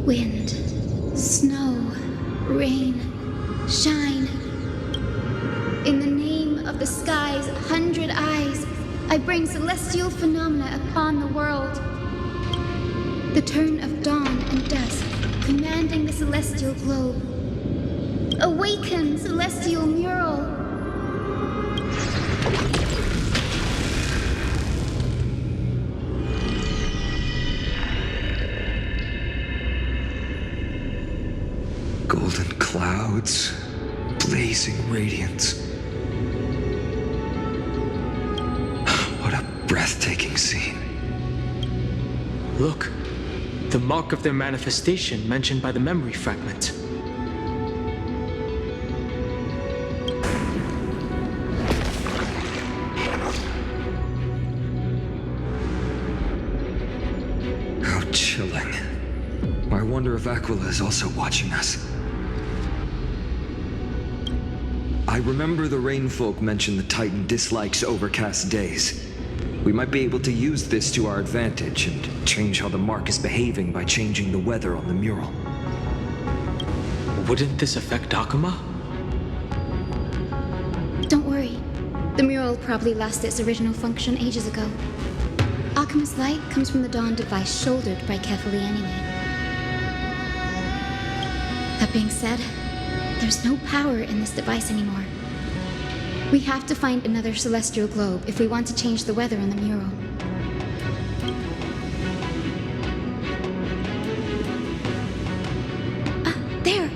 Wind, snow, rain, shine. In the name of the sky's 100 eyes, I bring celestial phenomena upon the world. The turn of dawn and dusk, commanding the celestial globe. Awaken, celestial mural! Golden clouds, blazing radiance. What a breathtaking scene. Look, the mark of their manifestation mentioned by the memory fragment. How chilling. I wonder if Aquila is also watching us. I remember the Rainfolk mentioned the Titan dislikes overcast days. We might be able to use this to our advantage and change how the mark is behaving by changing the weather on the mural. Wouldn't this affect Akuma? Don't worry. The mural probably lost its original function ages ago. Akuma's light comes from the dawn device shouldered by Kefali anyway. That being said, there's no power in this device anymore. We have to find another celestial globe if we want to change the weather on the mural. There!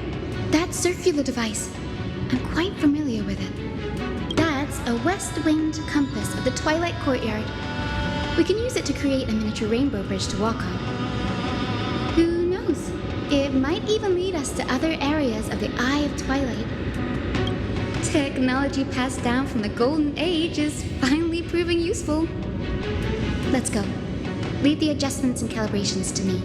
That circular device. I'm quite familiar with it. That's a west wind compass of the Twilight Courtyard. We can use it to create a miniature rainbow bridge to walk on. Who knows? It might even lead us to other areas of the Eye of Twilight. Technology passed down from the Golden Age is finally proving useful. Let's go. Leave the adjustments and calibrations to me.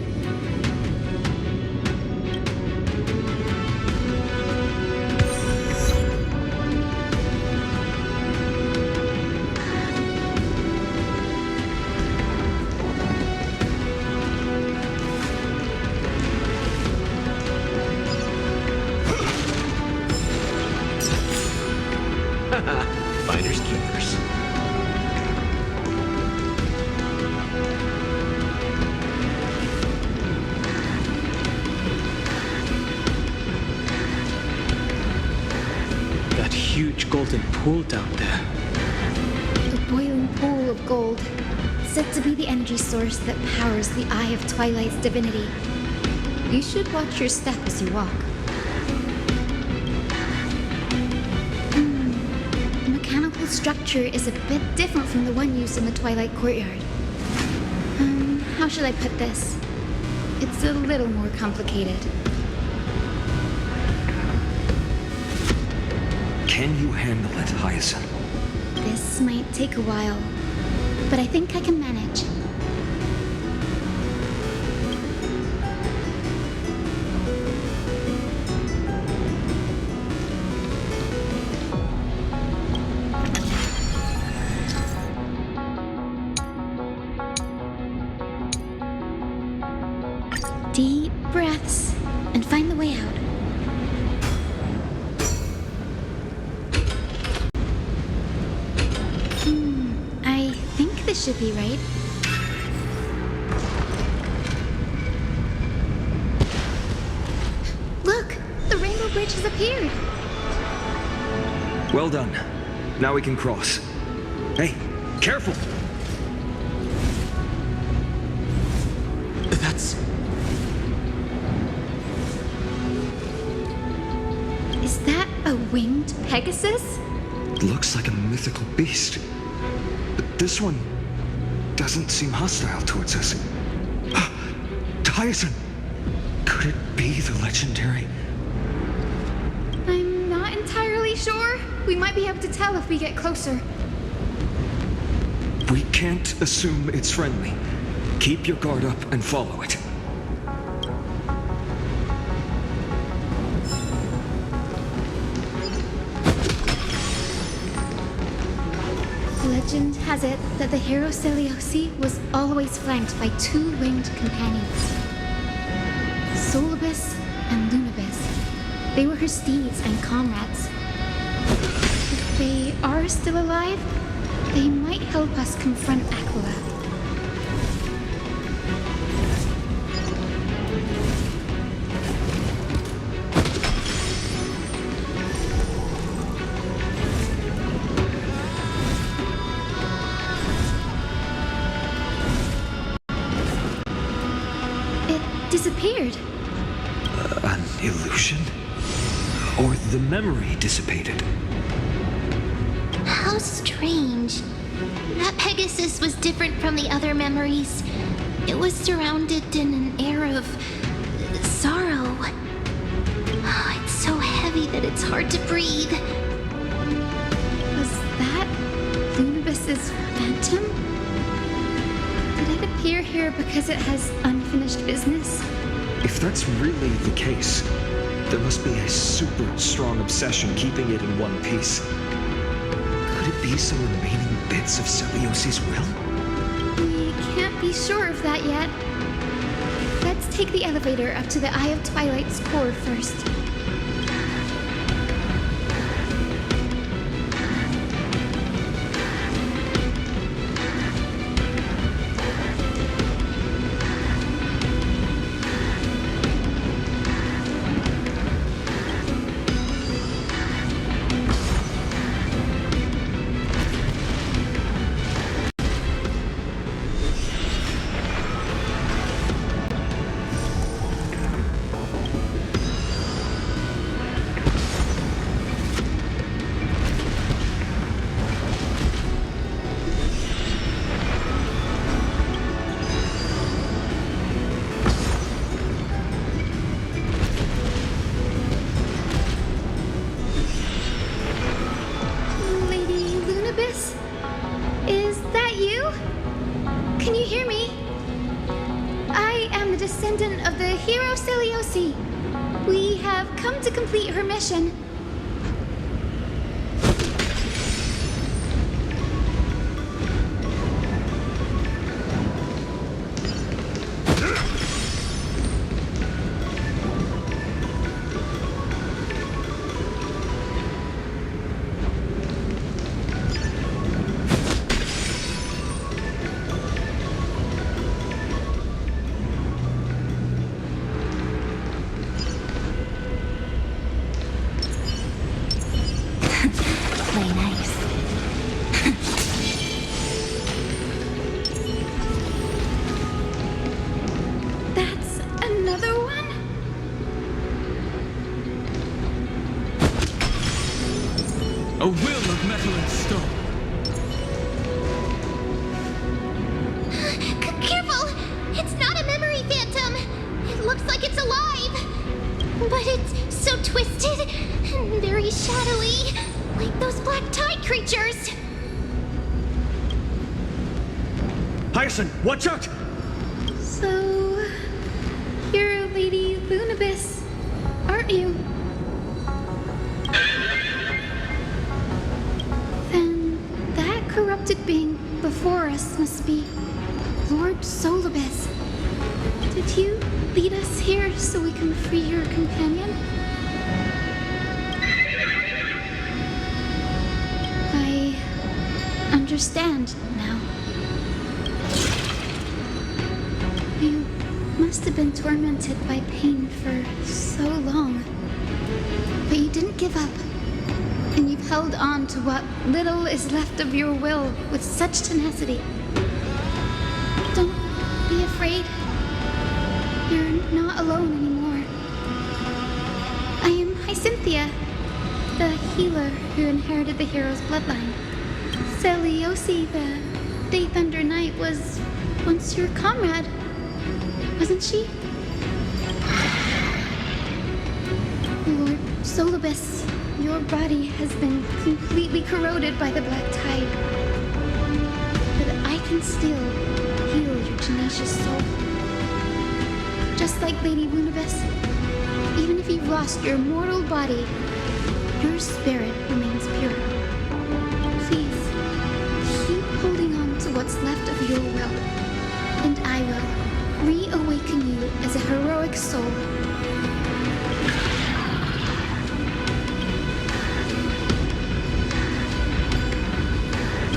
Finders keepers. That huge golden pool down there. A boiling pool of gold, said to be the energy source that powers the Eye of Twilight's divinity. You should watch your step as you walk. Structure is a bit different from the one used in the Twilight Courtyard. How should I put this? It's a little more complicated. Can you handle it, Hyacine? This might take a while, but I think I can manage. Deep breaths and find the way out. I think this should be right. Look! The rainbow bridge has appeared! Well done. Now we can cross. Hey, careful! That's... Is that a winged Pegasus? Looks like a mythical beast. But this one doesn't seem hostile towards us. Hyacine! Could it be the legendary? I'm not entirely sure. We might be able to tell if we get closer. We can't assume it's friendly. Keep your guard up and follow it. Legend has it that the hero Seliose was always flanked by two winged companions. Solibus and Lunibus. They were her steeds and comrades. If they are still alive, they might help us confront Aquila. Disappeared. An illusion? Or the memory dissipated? How strange. That Pegasus was different from the other memories. It was surrounded in an air of sorrow. Oh, it's so heavy that it's hard to breathe. Was that Lunibus's phantom? Did it appear here because it has unfinished business? If that's really the case, there must be a super strong obsession keeping it in one piece. Could it be some remaining bits of Seliose's will? We can't be sure of that yet. Let's take the elevator up to the Eye of Twilight's core first. Descendant of the hero Seliose. We have come to complete her mission. A will of metal and stone. Careful! It's not a memory phantom! It looks like it's alive! But it's so twisted and very shadowy, like those black tide creatures! Hyacine, watch out! So, you're Lady Lunibus, aren't you? Then that corrupted being before us must be Lord Solibus. Did you lead us here so we can free your companion? I understand now. You must have been tormented by pain for so long. But you didn't give up. And you've held on to what little is left of your will with such tenacity. Don't be afraid. You're not alone anymore. I am Hyacine, the healer who inherited the hero's bloodline. Seliose, the Day Thunder Knight, was once your comrade, wasn't she? Lord Solibus, your body has been completely corroded by the black tide. But I can still heal your tenacious soul. Just like Lady Lunibus, even if you've lost your mortal body, your spirit remains pure. Please, keep holding on to what's left of your will, and I will. reawaken you as a heroic soul.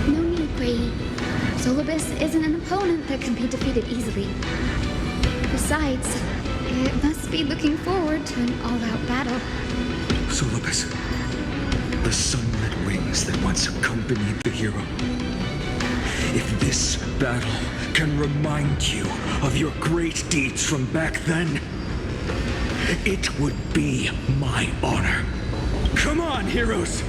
No need, Grady. Solibus isn't an opponent that can be defeated easily. Besides, it must be looking forward to an all-out battle. Solibus, the sunlit wings that once accompanied the hero. If this battle can remind you of your great deeds from back then, it would be my honor. Come on, heroes!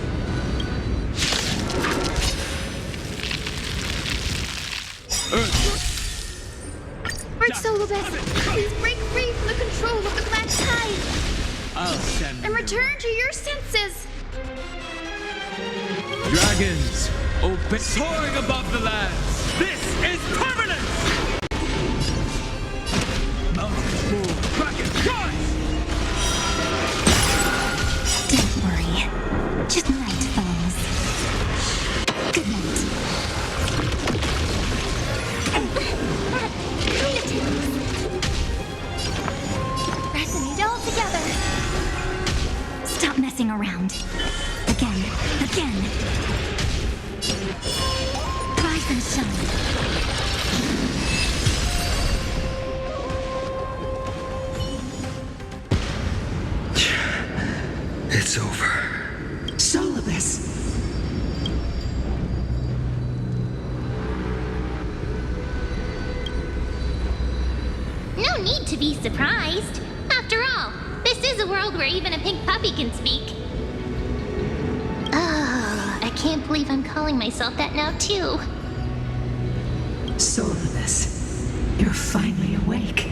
Lord Solibus, please break free from the control of the Black Tide I'll send and return to your senses. dragons open, soaring above the lands. This is permanent. Mountains move, kraken rise. Don't worry. Just night falls. Good night. Resonate all together. Stop messing around. Again. Rise and shine. It's over. Solibus. No need to be surprised. After all, this is a world where even a pink puppy can speak. Oh, I can't believe I'm calling myself that now, too. Solibus, you're finally awake.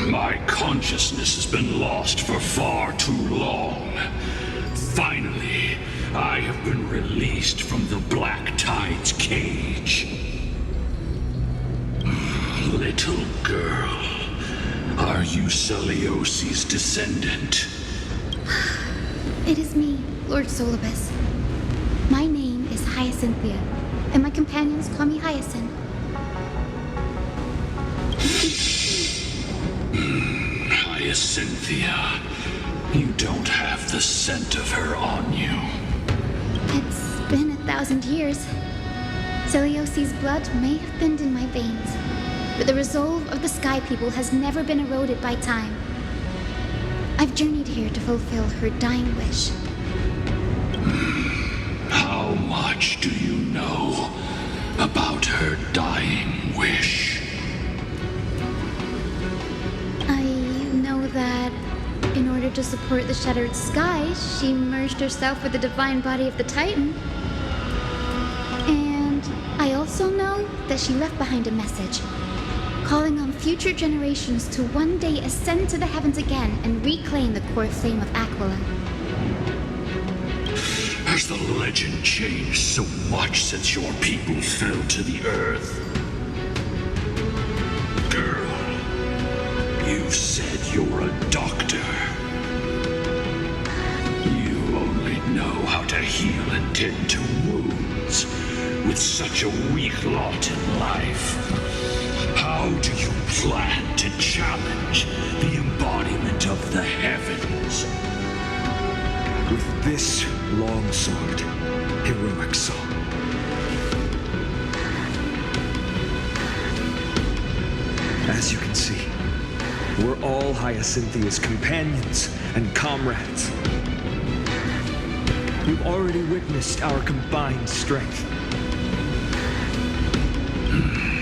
My consciousness has been lost for far too long. Finally, I have been released from the Black Tide's cage. Little girl, are you Seliose's descendant? It is me, Lord Solibus. My name is Hyacinthia, and my companions call me Hyacine. Hyacinthia, you don't have the scent of her on you. It's been 1,000 years. Seliose's blood may have thinned in my veins, but the resolve of the Sky People has never been eroded by time. I've journeyed here to fulfill her dying wish. How much do you know about her dying wish? I know that in order to support the shattered sky, she merged herself with the divine body of the Titan. And I also know that she left behind a message, calling on future generations to one day ascend to the heavens again and reclaim the core flame of Aquila. Has the legend changed so much since your people fell to the earth? Girl, you said you're a doctor. You only know how to heal and tend to wounds with such a weak lot in life. How do you plan to challenge the embodiment of the heavens? With this long sword, heroic soul. As you can see, we're all Hyacinthia's companions and comrades. You've already witnessed our combined strength.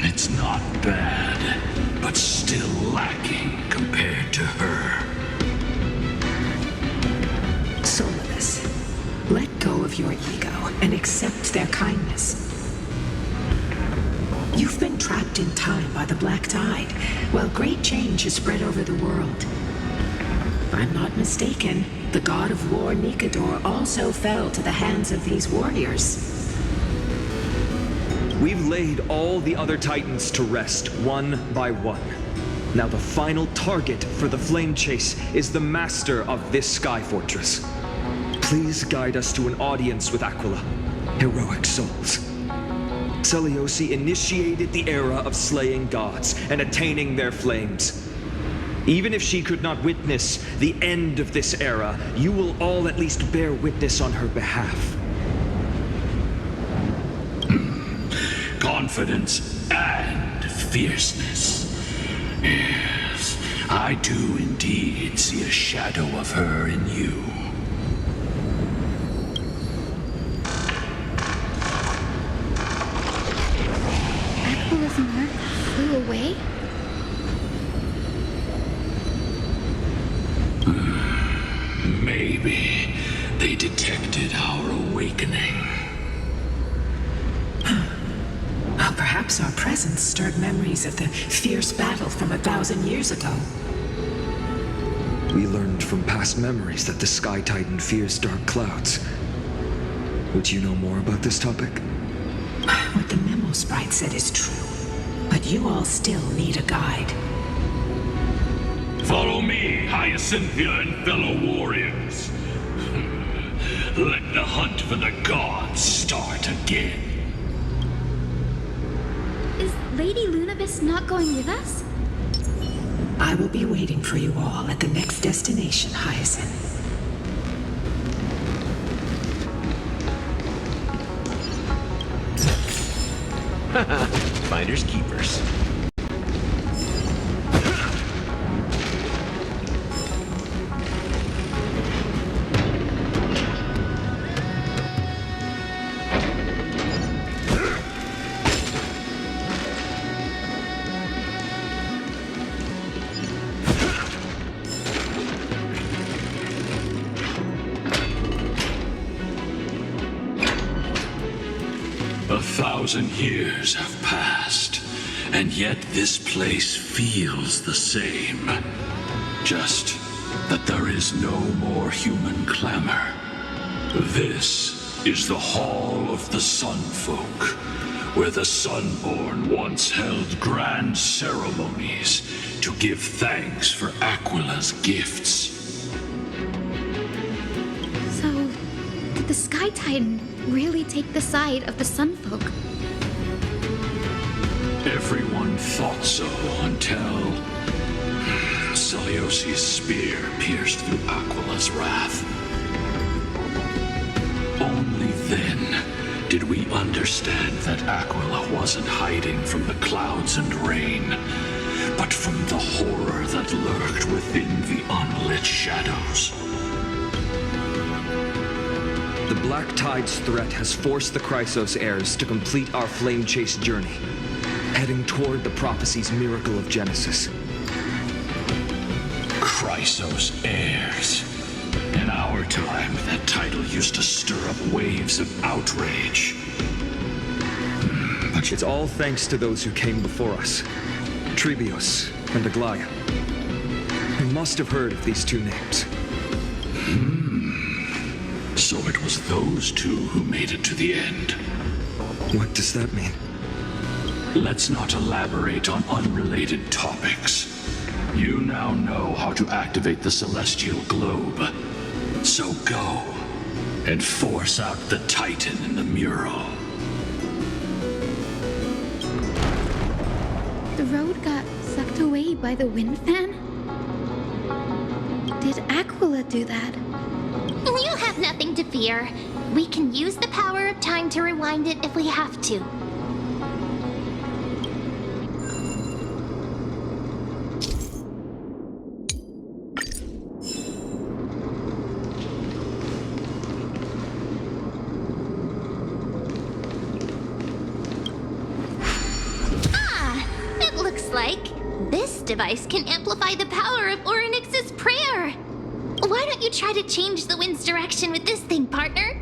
It's not bad, but still lacking compared to her. Solibus, let go of your ego and accept their kindness. You've been trapped in time by the Black Tide, while great change has spread over the world. If I'm not mistaken, the god of war Nikador also fell to the hands of these warriors. We've laid all the other Titans to rest, one by one. Now the final target for the flame chase is the master of this sky fortress. Please guide us to an audience with Aquila. Heroic souls. Seliose initiated the era of slaying gods and attaining their flames. Even if she could not witness the end of this era, you will all at least bear witness on her behalf. Confidence and fierceness. Yes, I do indeed see a shadow of her in you. Aquila's mark flew away? Maybe they detected our awakening. Well, perhaps our presence stirred memories of the fierce battle from 1,000 years ago. We learned from past memories that the Sky Titan fears dark clouds. Would you know more about this topic? What the memo sprite said is true, but you all still need a guide. Follow me, Hyacynthia and fellow warriors. Let the hunt for the gods start again. Is Lady Lunabis not going with us? I will be waiting for you all at the next destination, Hyacin. Finders keepers. A 1,000 years have passed, and yet this place feels the same. Just that there is no more human clamor. This is the Hall of the Sunfolk, where the Sunborn once held grand ceremonies to give thanks for Aquila's gifts. So, did the Sky Titan really take the side of the Sunfolk? Everyone thought so until Seliose's spear pierced through Aquila's wrath. Only then did we understand that Aquila wasn't hiding from the clouds and rain, but from the horror that lurked within the unlit shadows. The Black Tide's threat has forced the Chrysos Heirs to complete our flame chase journey, heading toward the prophecy's miracle of Genesis. Chrysos Heirs. In our time, that title used to stir up waves of outrage. But it's all thanks to those who came before us, Trebios and Aglaia. You must have heard of these two names. So it was those two who made it to the end. What does that mean? Let's not elaborate on unrelated topics. You now know how to activate the celestial globe. So go and force out the Titan in the mural. The road got sucked away by the wind fan? Did Aquila do that? You have nothing to fear. We can use the power of time to rewind it if we have to. It looks like this device can amplify the power of Orynyx's prayer. Why don't you try to change the wind's direction with this thing, partner?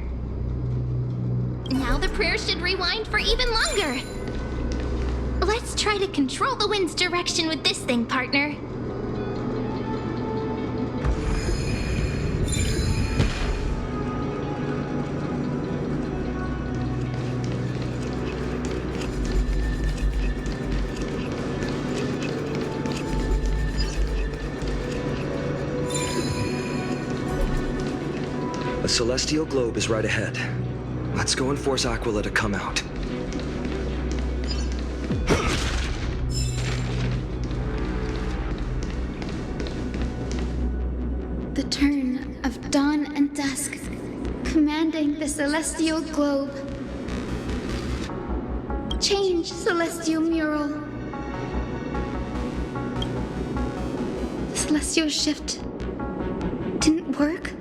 Now the prayer should rewind for even longer. Let's try to control the wind's direction with this thing, partner. A celestial globe is right ahead. Let's go and force Aquila to come out. mask, commanding the celestial globe. Change, celestial mural. The celestial shift didn't work?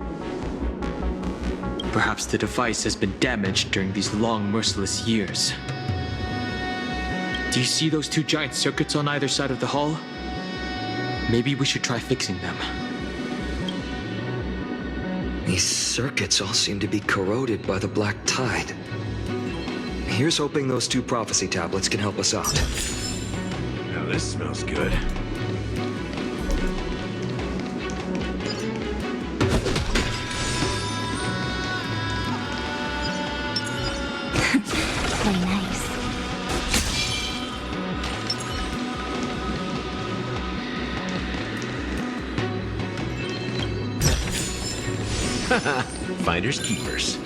Perhaps the device has been damaged during these long, merciless years. Do you see those two giant circuits on either side of the hall? Maybe we should try fixing them. These circuits all seem to be corroded by the black tide. Here's hoping those two prophecy tablets can help us out. Now this smells good. Play nice. Finders keepers.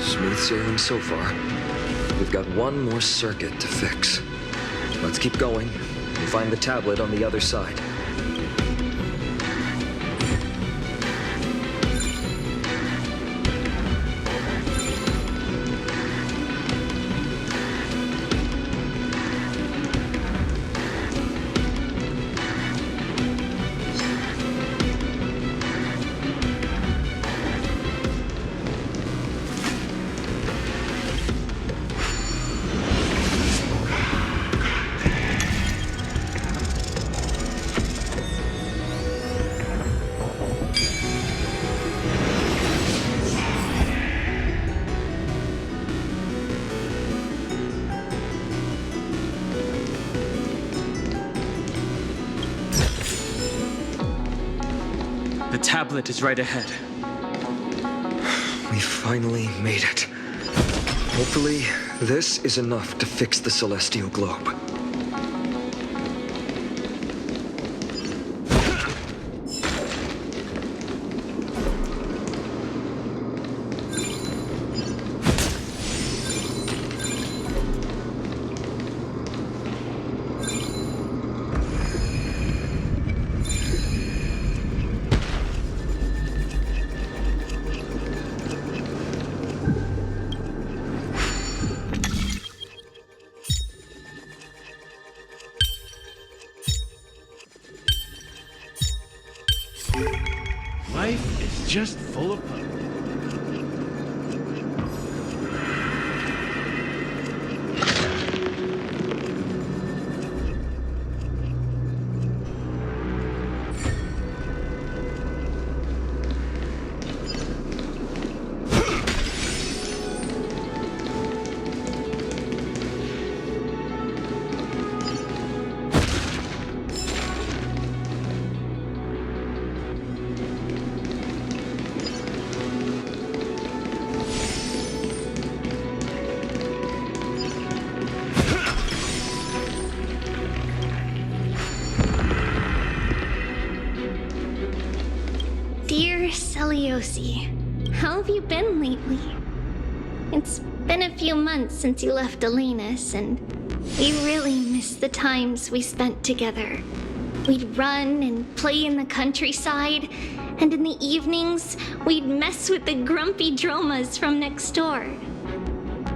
Smooth sailing so far. We've got one more circuit to fix. Let's keep going and find the tablet on the other side. The tablet is right ahead. We finally made it. Hopefully, this is enough to fix the celestial globe. Life is just full of fun. Dear Seliose, how have you been lately? It's been a few months since you left Elena's, and we really miss the times we spent together. We'd run and play in the countryside, and in the evenings, we'd mess with the grumpy dromas from next door.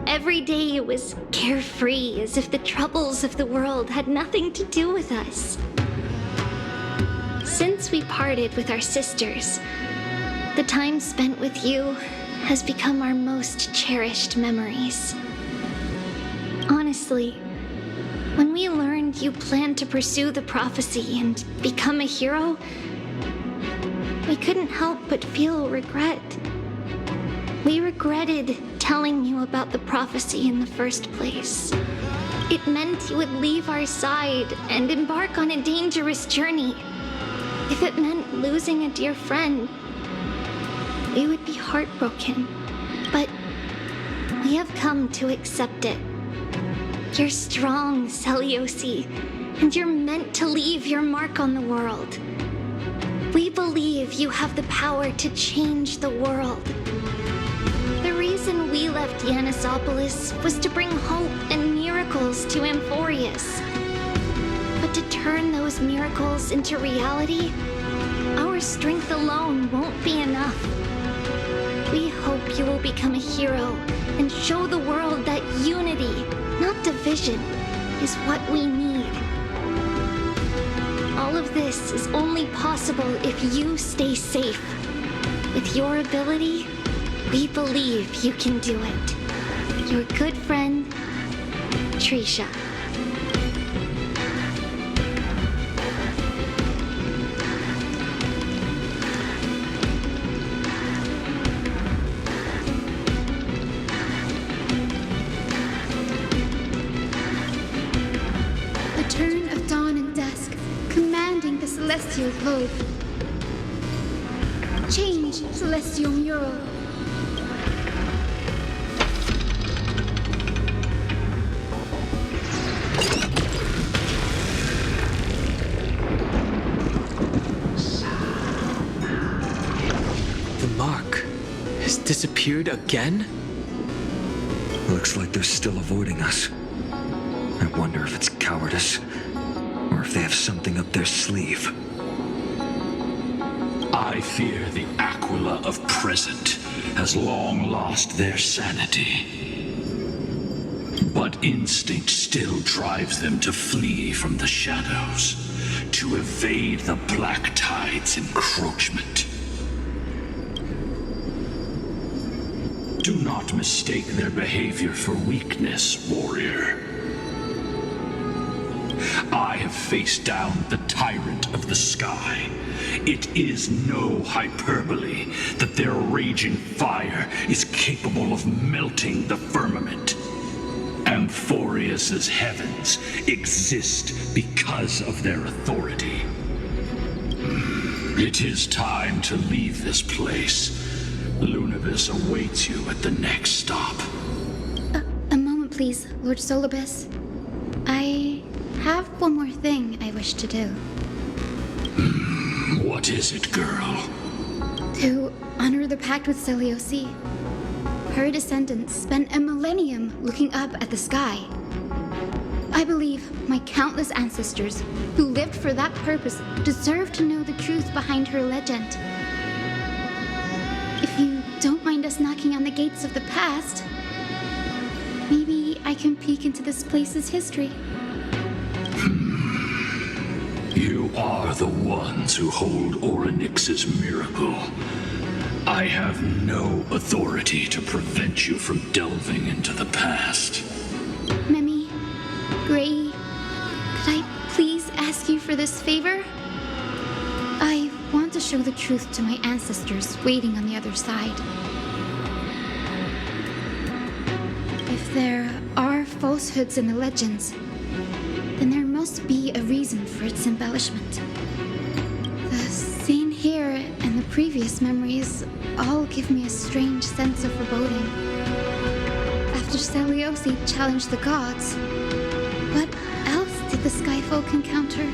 Every day it was carefree, as if the troubles of the world had nothing to do with us. Since we parted with our sisters, the time spent with you has become our most cherished memories. Honestly, when we learned you planned to pursue the prophecy and become a hero, we couldn't help but feel regret. We regretted telling you about the prophecy in the first place. It meant you would leave our side and embark on a dangerous journey. If it meant losing a dear friend, we would be heartbroken. But we have come to accept it. You're strong, Seliose, and you're meant to leave your mark on the world. We believe you have the power to change the world. The reason we left Yanisopolis was to bring hope and miracles to Amphoreus. But to turn those miracles into reality, our strength alone won't be enough. We hope you will become a hero and show the world that unity, not division, is what we need. All of this is only possible if you stay safe. With your ability, we believe you can do it. Your good friend, Trisha. The turn of dawn and dusk, commanding the celestial globe. Change, celestial mural. The mark has disappeared again? Looks like they're still avoiding us. I wonder if it's cowardice, or if they have something up their sleeve. I fear the Aquila of present has long lost their sanity. But instinct still drives them to flee from the shadows, to evade the Black Tide's encroachment. Do not mistake their behavior for weakness, warrior. I have faced down the tyrant of the sky. It is no hyperbole that their raging fire is capable of melting the firmament. Amphoreus's heavens exist because of their authority. It is time to leave this place. Lunibus awaits you at the next stop. A moment, please, Lord Solibus. I have one more thing I wish to do. What is it, girl? To honor the pact with Seliose. Her descendants spent a millennium looking up at the sky. I believe my countless ancestors who lived for that purpose deserve to know the truth behind her legend. If you don't mind us knocking on the gates of the past, maybe I can peek into this place's history. You are the ones who hold Orynyx's miracle. I have no authority to prevent you from delving into the past. Memi, Gray, could I please ask you for this favor? I want to show the truth to my ancestors waiting on the other side. If there are falsehoods in the legends, then there must be a reason for its embellishment. The scene here and the previous memories all give me a strange sense of foreboding. After Seliose challenged the gods, what else did the Skyfolk encounter?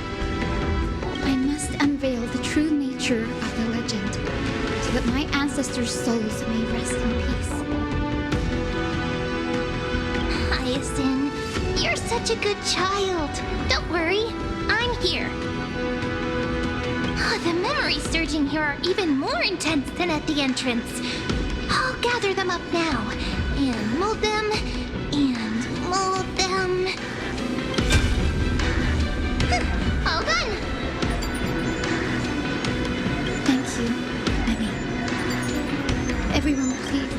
I must unveil the true nature of the legend, so that my ancestors' souls may rest in peace. Hyacine, you're such a good child. Don't worry, I'm here. The memories surging here are even more intense than at the entrance. I'll gather them up now, and mold them, and mold them. All done! Thank you, Memi. Everyone, please.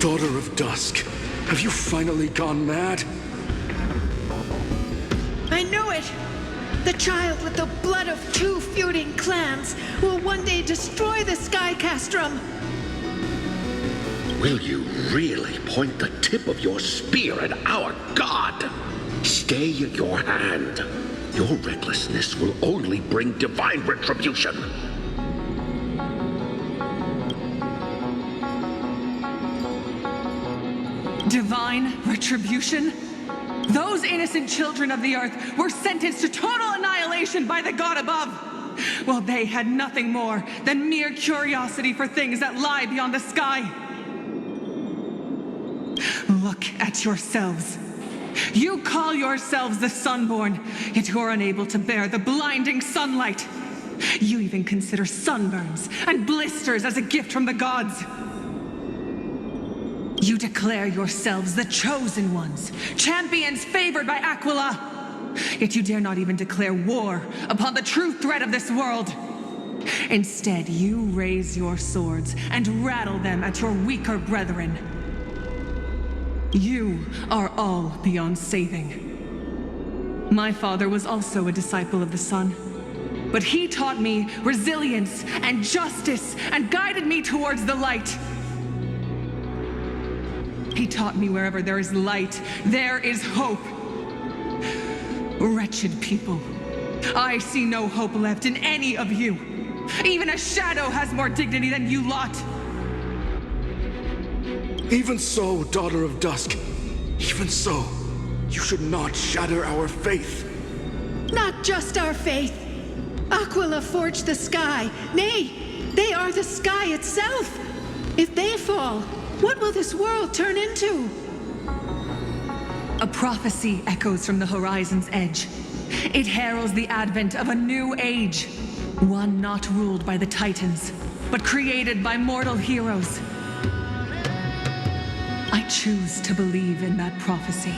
Daughter of Dusk, have you finally gone mad? I knew it! The child with the blood of two feuding clans will one day destroy the Sky Castrum! Will you really point the tip of your spear at our god? Stay your hand. Your recklessness will only bring divine retribution. Divine retribution? Those innocent children of the earth were sentenced to total annihilation by the god above. Well, they had nothing more than mere curiosity for things that lie beyond the sky. Look at yourselves. You call yourselves the Sunborn, yet you're unable to bear the blinding sunlight. You even consider sunburns and blisters as a gift from the gods. You declare yourselves the chosen ones, champions favored by Aquila. Yet you dare not even declare war upon the true threat of this world. Instead, you raise your swords and rattle them at your weaker brethren. You are all beyond saving. My father was also a disciple of the sun, but he taught me resilience and justice and guided me towards the light. He taught me wherever there is light, there is hope. Wretched people, I see no hope left in any of you. Even a shadow has more dignity than you lot. Even so, Daughter of Dusk, even so, you should not shatter our faith. Not just our faith. Aquila forged the sky. Nay, they are the sky itself. If they fall, what will this world turn into? A prophecy echoes from the horizon's edge. It heralds the advent of a new age, one not ruled by the Titans, but created by mortal heroes. I choose to believe in that prophecy.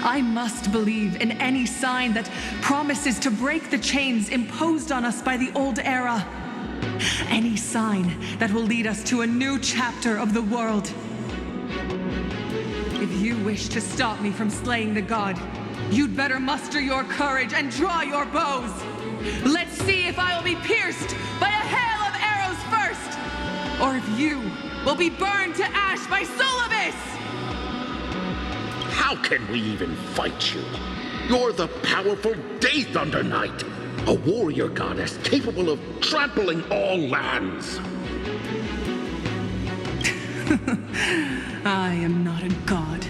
I must believe in any sign that promises to break the chains imposed on us by the old era. Any sign that will lead us to a new chapter of the world. If you wish to stop me from slaying the god, you'd better muster your courage and draw your bows. Let's see if I will be pierced by a hail of arrows first, or if you will be burned to ash by Seliose! How can we even fight you? You're the powerful Day Thunder Knight, a warrior goddess capable of trampling all lands. I am not a god,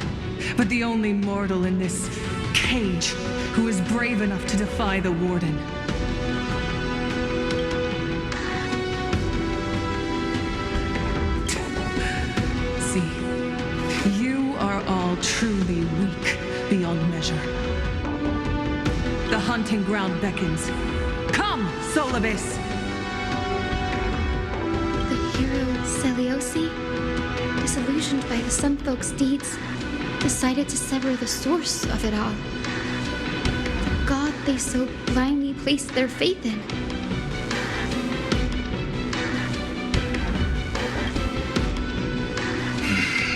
but the only mortal in this cage who is brave enough to defy the Warden. See, you are all truly weak beyond measure. The hunting ground beckons. Come, Seliose! The hero Seliose, disillusioned by the Sunfolk's deeds, decided to sever the source of it all. The god they so blindly placed their faith in.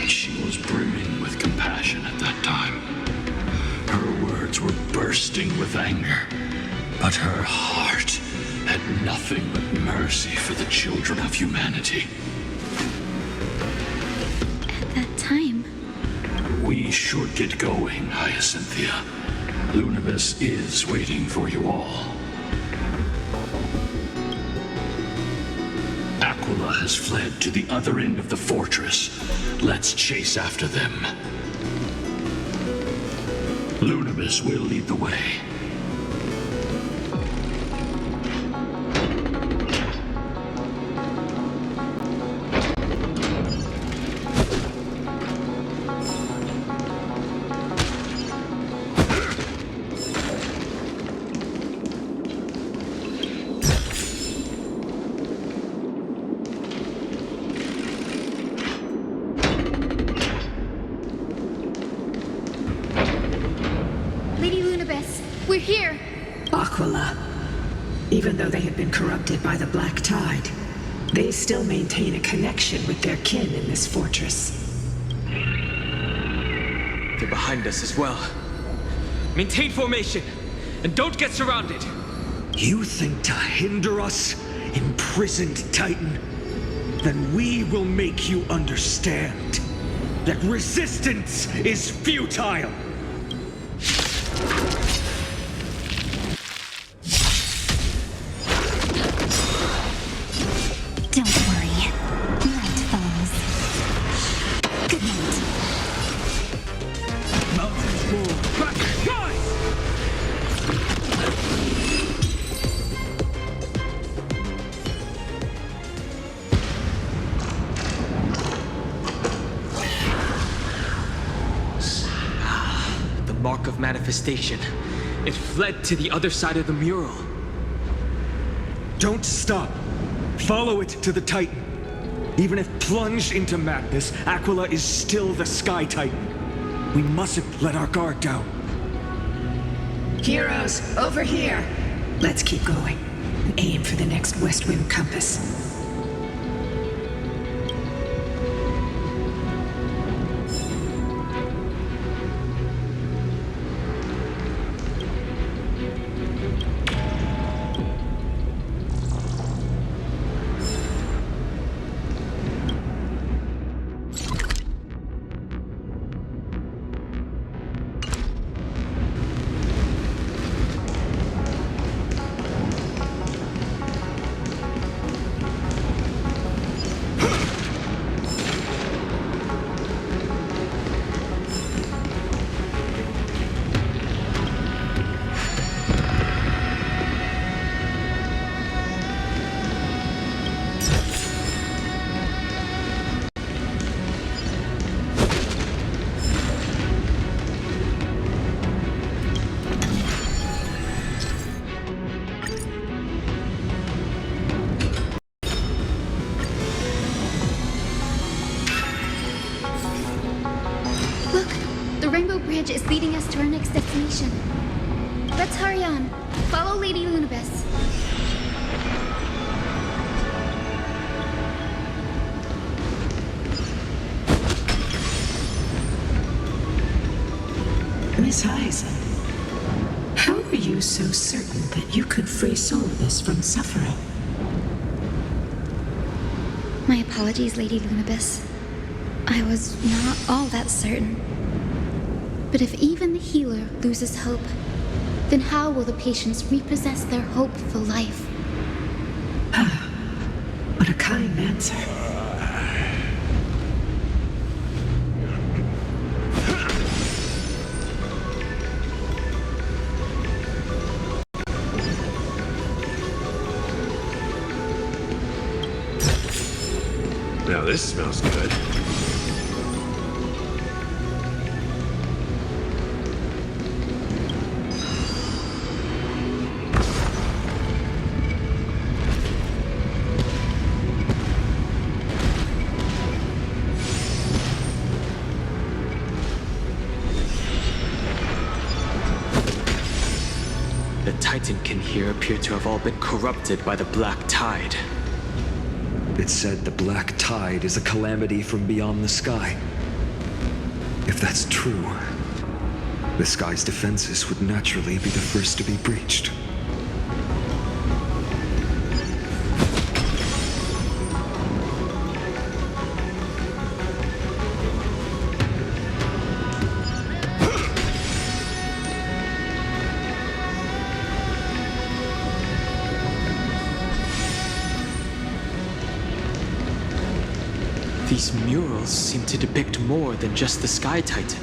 She was brimming with compassion at that time. Her words were bursting with anger, but her heart had nothing but mercy for the children of humanity. At that time, We should get going, Hyacynthia. Lunibus is waiting for you all. Aquila has fled to the other end of the fortress. Let's chase after them. Lunibus will lead the way. we're here! Aquila. Even though they had been corrupted by the Black Tide, they still maintain a connection with their kin in this fortress. They're behind us as well. Maintain formation, and don't get surrounded. You think to hinder us, imprisoned Titan? Then we will make you understand that resistance is futile! manifestation. It fled to the other side of the mural. Don't stop. Follow it to the Titan. Even if plunged into madness, Aquila is still the Sky Titan. We mustn't let our guard down. Heroes, over here! Let's keep going and aim for the next west wind compass. Is leading us to our next destination. Let's hurry on. Follow Lady Lunabis. Miss Hyacine, how are you so certain that you could free Seliose from suffering? My apologies, Lady Lunabis. I was not all that certain. But if even the healer loses hope, then how will the patients repossess their hope for life? What a kind answer. Now this smells good. The Titankin here appear to have all been corrupted by the Black Tide. It said the Black Tide is a calamity from beyond the sky. If that's true, the sky's defenses would naturally be the first to be breached. These murals seem to depict more than just the Sky Titan.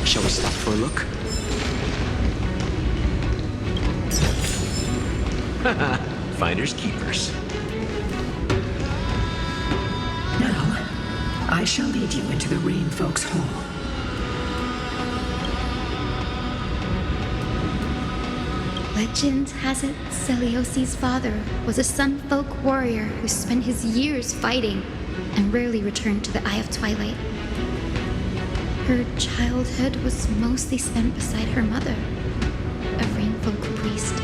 Shall we stop for a look? Haha, finders keepers. Now, I shall lead you into the Rain Folks Hall. Legend has it Seliose's father was a Sunfolk warrior who spent his years fighting and rarely returned to the Eye of Twilight. Her childhood was mostly spent beside her mother, a Rainfolk priest.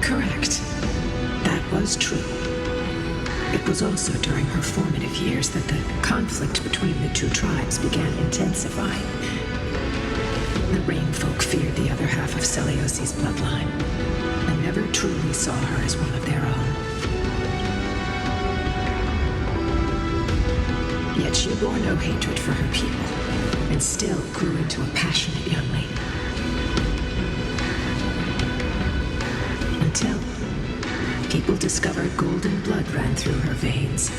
Correct. That was true. It was also during her formative years that the conflict between the two tribes began intensifying. The Rainfolk feared the other half of Seliose's bloodline, and never truly saw her as one of their own. Yet she bore no hatred for her people, and still grew into a passionate young lady. Until people discovered golden blood ran through her veins.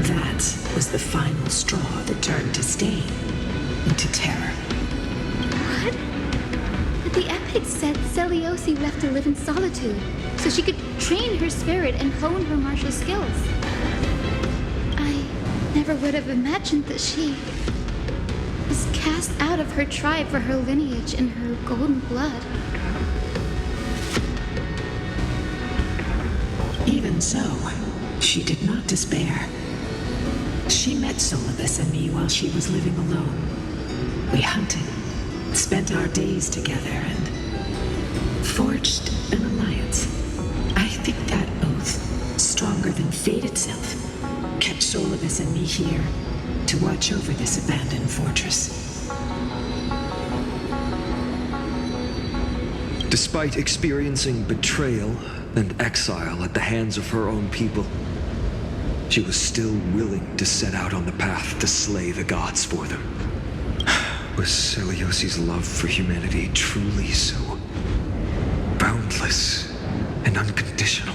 That was the final straw that turned disdain into terror. What? But the epic said Seliose left to live in solitude, so she could train her spirit and hone her martial skills. I never would have imagined that she... was cast out of her tribe for her lineage and her golden blood. Even so, she did not despair. She met Seliose and me while she was living alone. We hunted, spent our days together, and forged an alliance. I think that oath, stronger than fate itself, kept Seliose and me here to watch over this abandoned fortress. Despite experiencing betrayal and exile at the hands of her own people, she was still willing to set out on the path to slay the gods for them. Was Seliose's love for humanity truly so boundless and unconditional?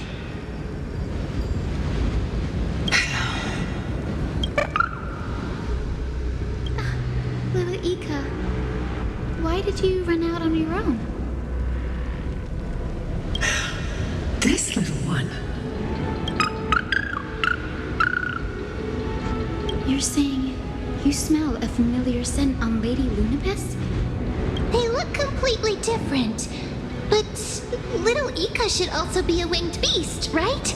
Little Ika, why did you run out on your own? This little one. You're saying you smell a familiar scent on Lady Lunabis? They look completely different. But little Ika should also be a winged beast, right?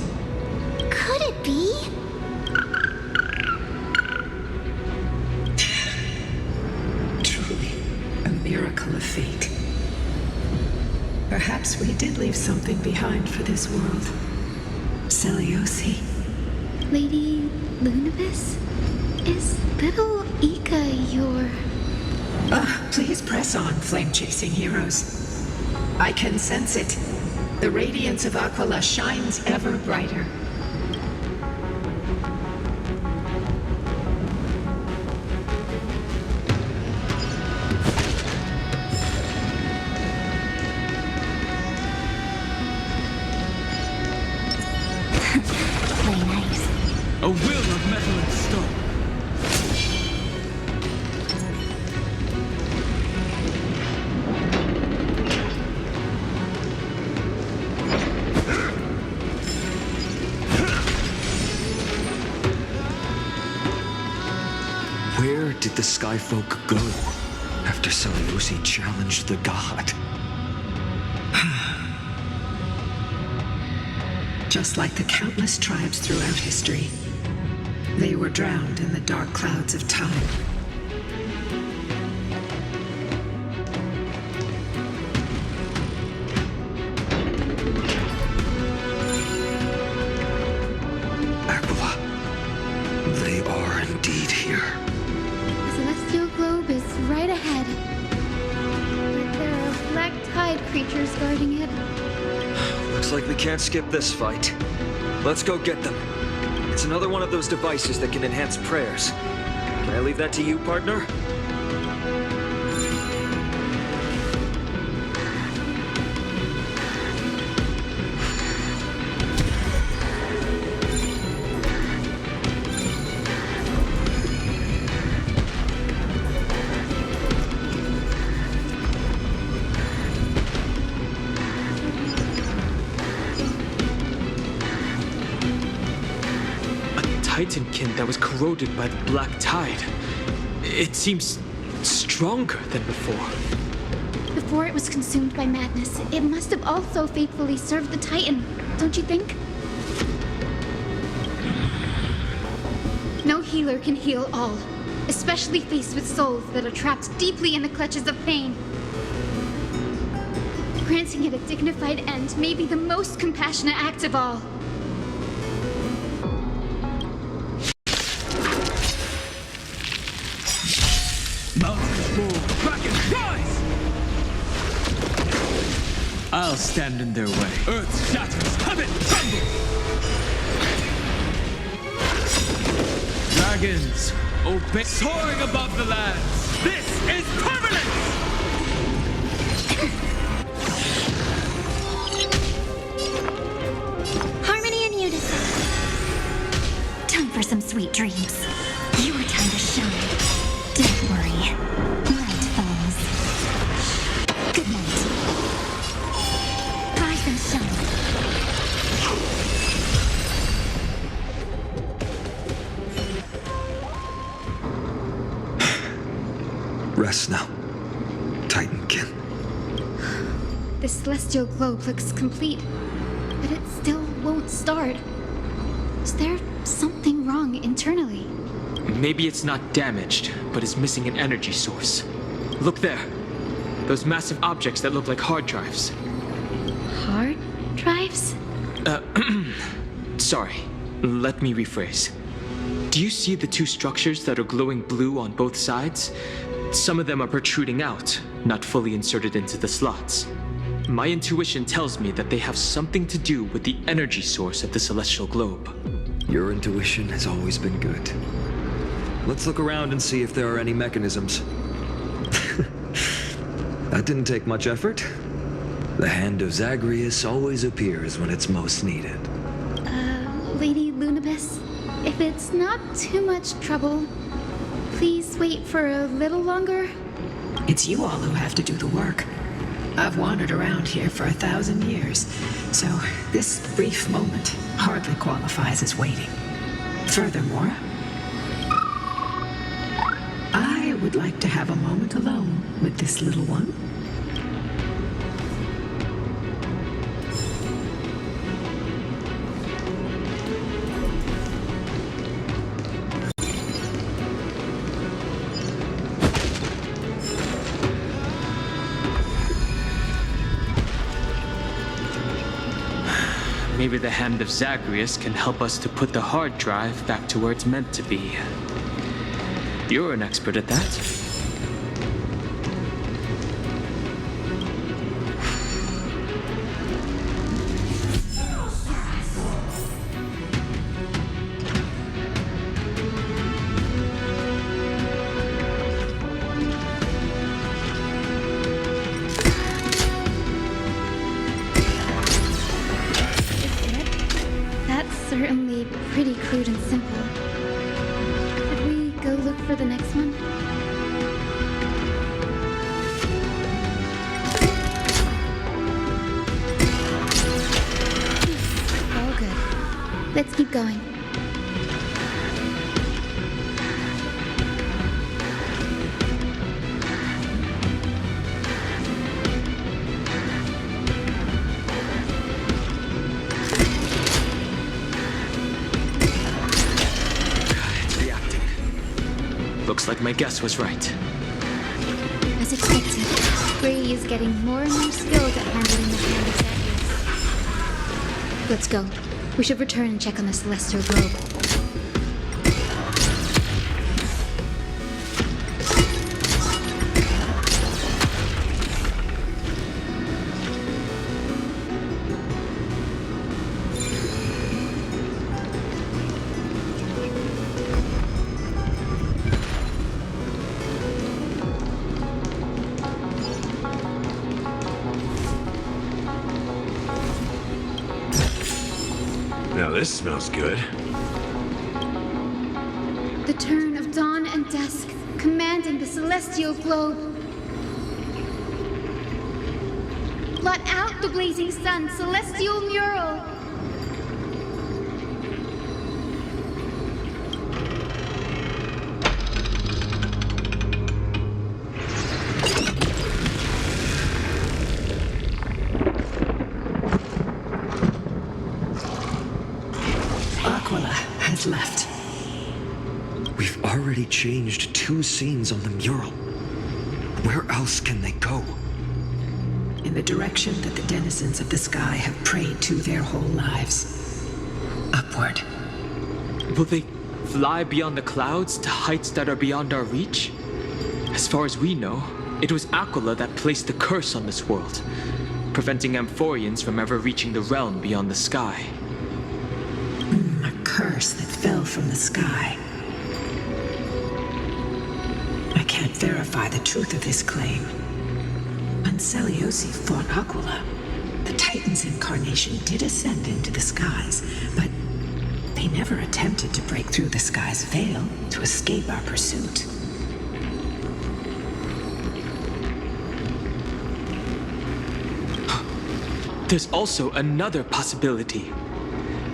Could it be? Truly, a miracle of fate. Perhaps we did leave something behind for this world. Seliose. Lady Lunabis? Is little Ika your... Please press on, flame-chasing heroes. I can sense it. The radiance of Aquila shines ever brighter. Play nice. A will of metal and stone. Where did the Skyfolk go after Seliose challenged the god? Just like the countless tribes throughout history, they were drowned in the dark clouds of time. Aquila, they are indeed here. The celestial globe is right ahead. But there are black tide creatures guarding it. Looks like we can't skip this fight. Let's go get them. It's another one of those devices that can enhance prayers. Can I leave that to you, partner? Titankin that was corroded by the black tide. It seems stronger than before. Before it was consumed by madness, it must have also faithfully served the Titan, don't you think? No healer can heal all, especially faced with souls that are trapped deeply in the clutches of pain. Granting it a dignified end may be the most compassionate act of all. Mountains roar, dragons rise! I'll stand in their way. Earth shatters, heaven trembles! Dragons, obey. Soaring above the lands, this is permanence! Harmony and unison. Time for some sweet dreams. Your time to shine. Don't worry. Night falls. Good night. Rise and shine. Rest now, Titankin. The celestial globe looks complete, but it still won't start. Is there something wrong internally? Maybe it's not damaged, but is missing an energy source. Look there. Those massive objects that look like hard drives. Hard drives? Sorry. Let me rephrase. Do you see the two structures that are glowing blue on both sides? Some of them are protruding out, not fully inserted into the slots. My intuition tells me that they have something to do with the energy source of the celestial globe. Your intuition has always been good. Let's look around and see if there are any mechanisms. That didn't take much effort. The hand of Zagreus always appears when it's most needed. Lady Lunabis, if it's not too much trouble, please wait for a little longer. It's you all who have to do the work. I've wandered around here for 1,000 years, so this brief moment hardly qualifies as waiting. Furthermore, I would like to have a moment alone with this little one. Maybe the hand of Zagreus can help us to put the hard drive back to where it's meant to be. You're an expert at that. That's certainly pretty crude and simple. Could we go look for the next one? All good. Let's keep going. Looks like my guess was right. As expected, Gray is getting more and more skilled at handling the hand of Zagreus. Let's go. We should return and check on the celestial globe. Now this smells good. The turn of dawn and dusk, commanding the celestial globe. Blot out the blazing sun, celestial mural. Aquila has left. We've already changed 2 scenes on the mural. Where else can they go? In the direction that the denizens of the sky have prayed to their whole lives. Upward. Will they fly beyond the clouds to heights that are beyond our reach? As far as we know, it was Aquila that placed the curse on this world, preventing Amphoreans from ever reaching the realm beyond the sky. A curse that fell from the sky. I can't verify the truth of this claim. When Seliose fought Aquila, the Titan's incarnation did ascend into the skies, but they never attempted to break through the sky's veil to escape our pursuit. There's also another possibility.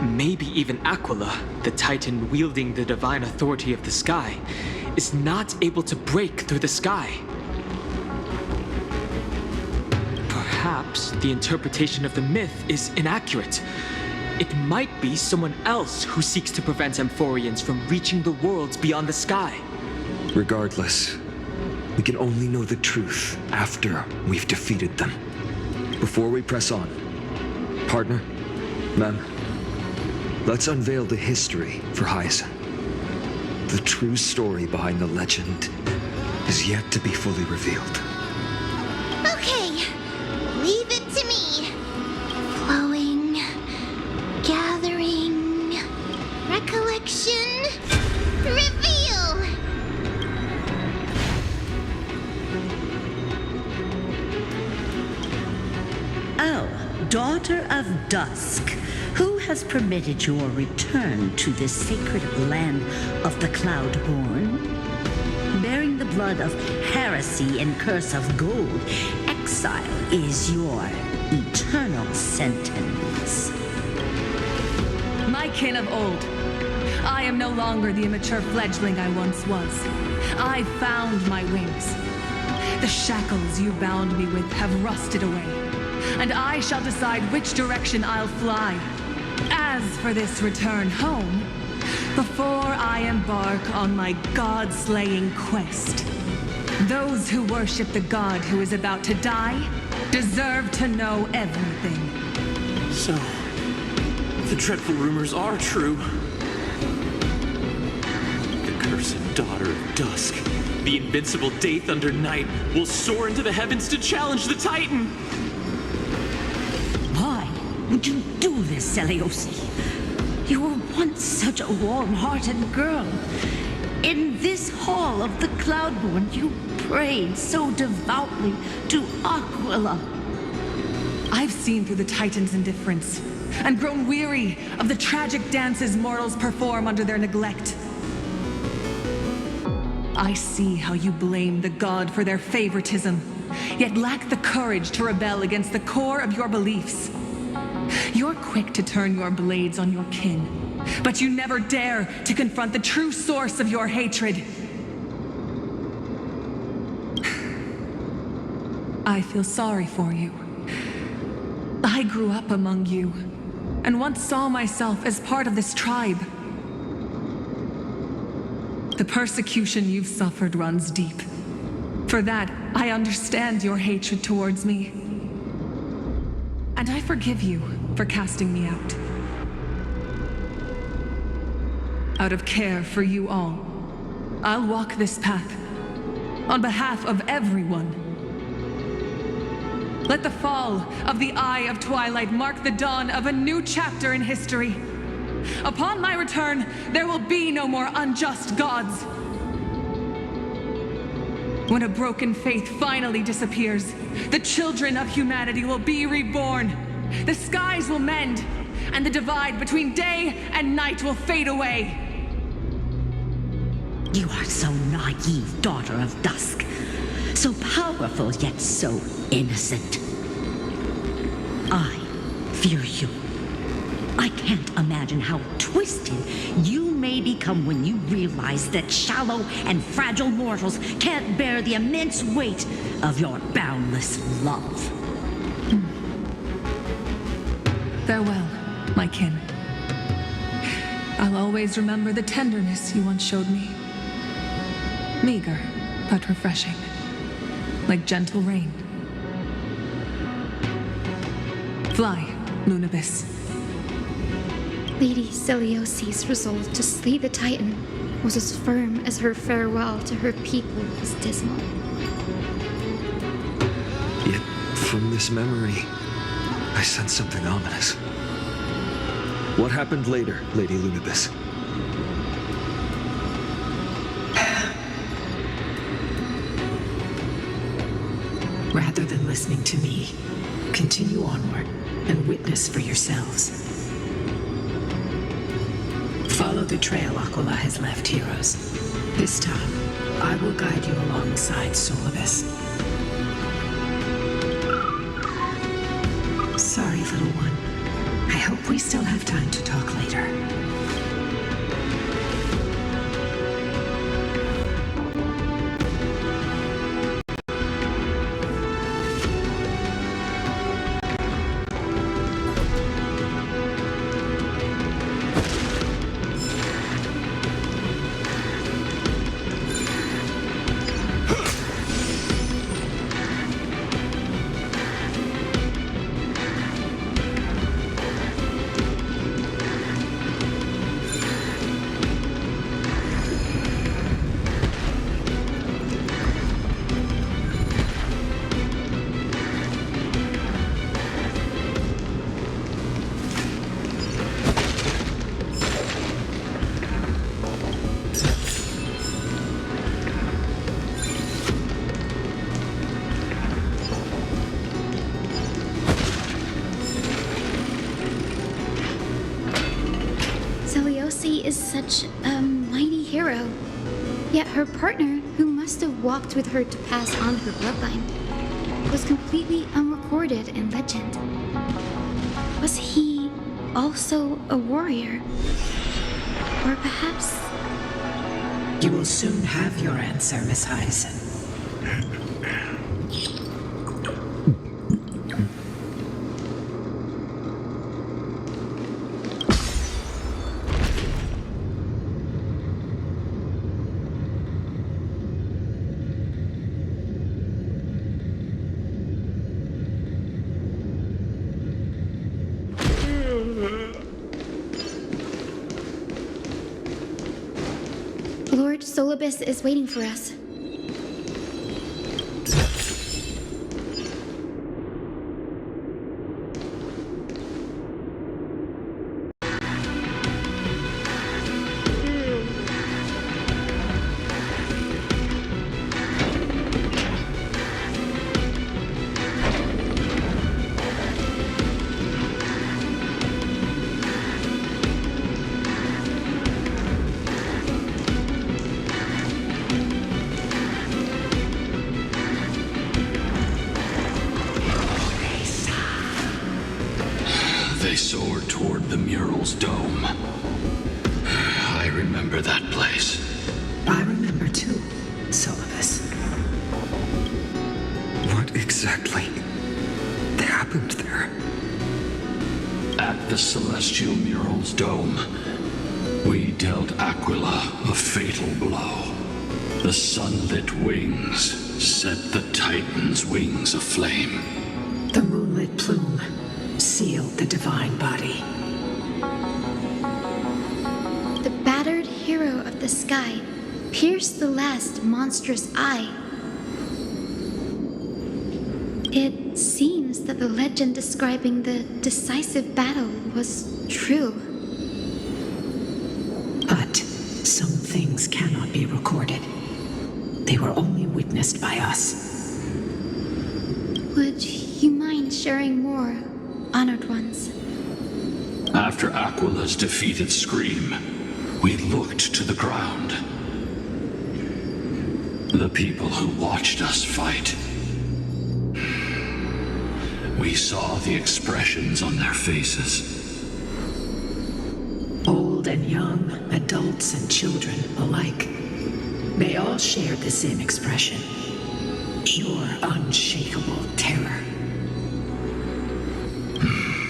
Maybe even Aquila, the Titan wielding the divine authority of the sky, is not able to break through the sky. perhaps the interpretation of the myth is inaccurate. It might be someone else who seeks to prevent Amphoreans from reaching the worlds beyond the sky. Regardless, we can only know the truth after we've defeated them. Before we press on, partner, ma'am, let's unveil the history for Hyacine. The true story behind the legend is yet to be fully revealed. Okay, leave it to me. Flowing, gathering, recollection, reveal! Oh, daughter of dusk, who has permitted your return to this sacred land of the Cloudborn? Bearing the blood of heresy and curse of gold, exile is your eternal sentence. My kin of old, I am no longer the immature fledgling I once was. I found my wings. The shackles you bound me with have rusted away, and I shall decide which direction I'll fly. As for this return home, before I embark on my god-slaying quest, those who worship the god who is about to die deserve to know everything. So, the dreadful rumors are true. The cursed daughter of dusk, the invincible Day Thunder Knight, will soar into the heavens to challenge the Titan! Why would you do this, Seliose? You were once such a warm-hearted girl. In this hall of the Cloudborn, you prayed so devoutly to Aquila. I've seen through the Titan's indifference, and grown weary of the tragic dances mortals perform under their neglect. I see how you blame the god for their favoritism, yet lack the courage to rebel against the core of your beliefs. You're quick to turn your blades on your kin, but you never dare to confront the true source of your hatred. I feel sorry for you. I grew up among you, and once saw myself as part of this tribe. The persecution you've suffered runs deep. For that, I understand your hatred towards me. And I forgive you for casting me out. Out of care for you all, I'll walk this path on behalf of everyone. Let the fall of the Eye of Twilight mark the dawn of a new chapter in history. Upon my return, there will be no more unjust gods. When a broken faith finally disappears, the children of humanity will be reborn. The skies will mend, and the divide between day and night will fade away. You are so naive, daughter of dusk. So powerful, yet so innocent. I fear you. I can't imagine how twisted you may become when you realize that shallow and fragile mortals can't bear the immense weight of your boundless love. Farewell, my kin. I'll always remember the tenderness you once showed me. Meager, but refreshing. Like gentle rain. Fly, Lunibus. Lady Seliose's resolve to slay the Titan was as firm as her farewell to her people was dismal. Yet, from this memory, I sense something ominous. What happened later, Lady Lunibus? Rather than listening to me, continue onward and witness for yourselves. Follow the trail Aquila has left, heroes. This time, I will guide you alongside Seliose. Sorry, little one. I hope we still have time to talk later. Seliose is such a mighty hero. Yet her partner, who must have walked with her to pass on her bloodline, was completely unrecorded in legend. Was he also a warrior? Or perhaps... You will soon have your answer, Miss Hyacine. Lord Solibus is waiting for us. They soared toward the mural's dome. I remember that place. I remember too, Solibus. What exactly happened there? At the celestial mural's dome, we dealt Aquila a fatal blow. The sunlit wings set the Titan's wings aflame. The moonlit plume sealed the divine body. The battered hero of the sky pierced the last monstrous eye. It seems that the legend describing the decisive battle was true. But some things cannot be recorded. They were only witnessed by us. Would you mind sharing more, honored ones? After Aquila's defeated scream, we looked to the ground. The people who watched us fight. We saw the expressions on their faces. Old and young, adults and children alike. They all shared the same expression. Pure, unshakable terror.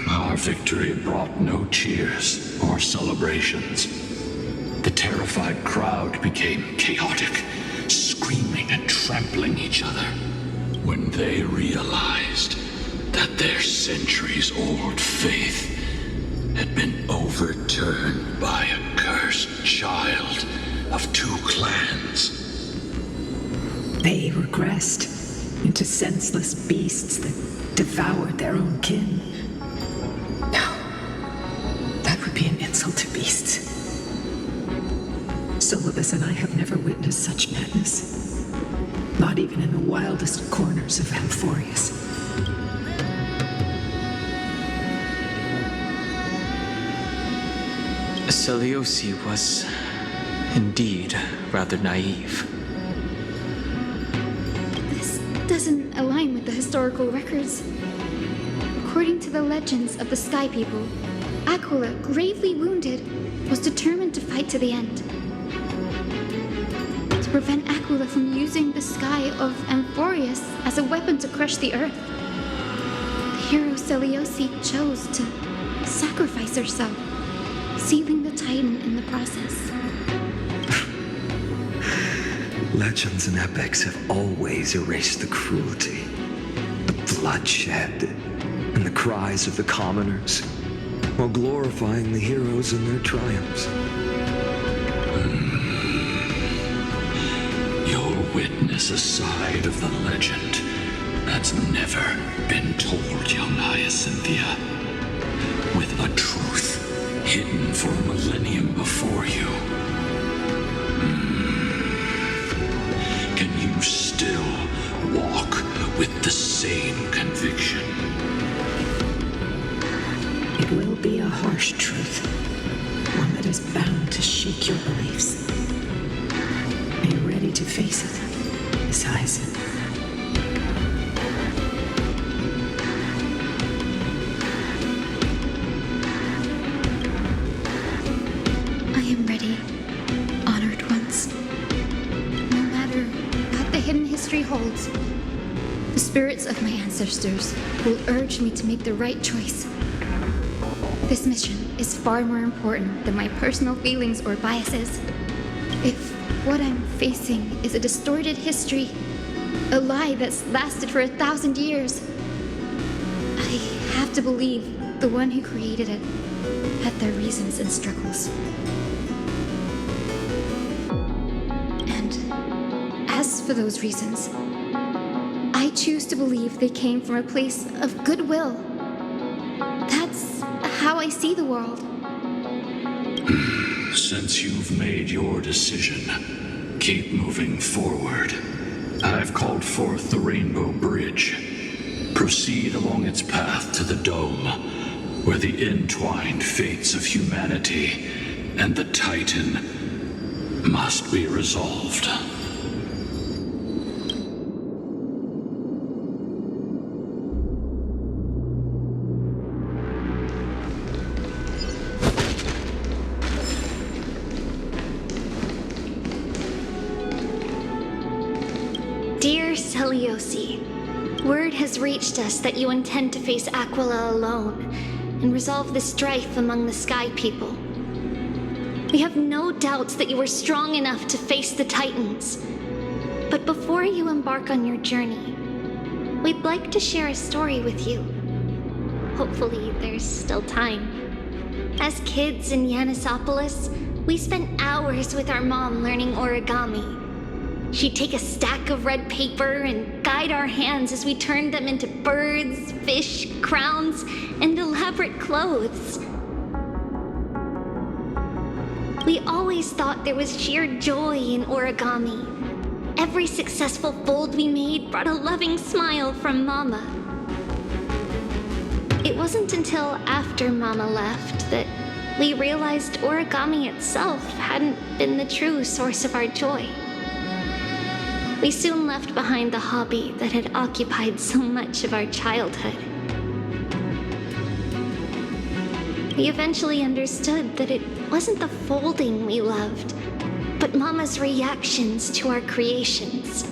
Our victory brought no cheers or celebrations. The terrified crowd became chaotic, screaming and trampling each other. When they realized that their centuries-old faith had been overturned by a cursed child of two clans. They regressed into senseless beasts that devoured their own kin. No, that would be an insult to beasts. Solibus and I have never witnessed such madness. Not even in the wildest corners of Amphoreus. Seliose was indeed rather naive. This doesn't align with the historical records. According to the legends of the Sky People, Aquila, gravely wounded, was determined to fight to the end. To prevent Aquila from using the sky of Amphoreus as a weapon to crush the earth, the hero Seliose chose to sacrifice herself, sealing the Titan in the process. Legends and epics have always erased the cruelty, the bloodshed, and the cries of the commoners, while glorifying the heroes and their triumphs. You'll witness a side of the legend that's never been told, young Hyacinthia. With a truth hidden for a millennium before you. Can you still walk with the same conviction? It will be a harsh truth, one that is bound shake your beliefs. Are you ready to face it, Miss Hyacine? I am ready, honored ones. No matter what the hidden history holds, the spirits of my ancestors will urge me to make the right choice. This mission is far more important than my personal feelings or biases. If what I'm facing is a distorted history, a lie that's lasted for 1,000 years, I have to believe the one who created it had their reasons and struggles. And as for those reasons, I choose to believe they came from a place of goodwill. That's how I see the world. Since you've made your decision, keep moving forward. I've called forth the Rainbow Bridge. Proceed along its path to the Dome, where the entwined fates of humanity and the Titan must be resolved. Dear Seliose, word has reached us that you intend to face Aquila alone and resolve the strife among the Sky people. We have no doubts that you are strong enough to face the Titans. But before you embark on your journey, we'd like to share a story with you. Hopefully, there's still time. As kids in Yanisopolis, we spent hours with our mom learning origami. She'd take a stack of red paper and guide our hands as we turned them into birds, fish, crowns, and elaborate clothes. We always thought there was sheer joy in origami. Every successful fold we made brought a loving smile from Mama. It wasn't until after Mama left that we realized origami itself hadn't been the true source of our joy. We soon left behind the hobby that had occupied so much of our childhood. We eventually understood that it wasn't the folding we loved, but Mama's reactions to our creations.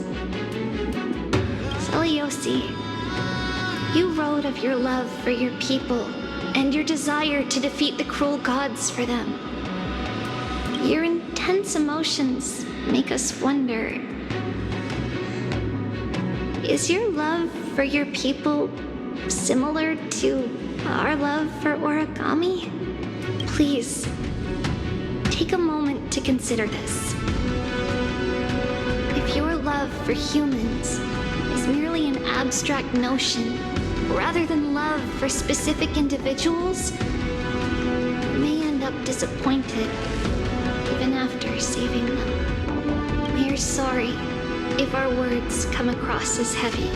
Seliose, you wrote of your love for your people and your desire to defeat the cruel gods for them. Your intense emotions make us wonder, is your love for your people similar to our love for origami? Please, take a moment to consider this. If your love for humans is merely an abstract notion, rather than love for specific individuals, you may end up disappointed even after saving them. We are sorry if our words come across as heavy.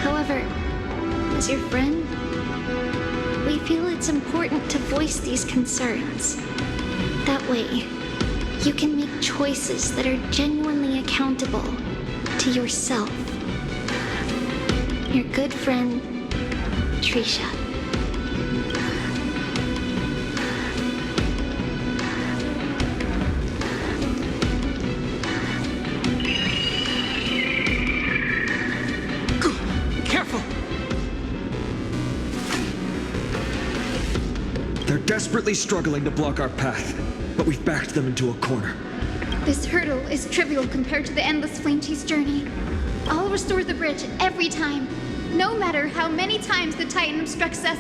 However, as your friend, we feel it's important to voice these concerns. That way, you can make choices that are genuinely accountable to yourself. Your good friend, Trisha. Desperately struggling to block our path, but we've backed them into a corner. This hurdle is trivial compared to the endless flame chase journey. I'll restore the bridge every time, no matter how many times the Titan obstructs us.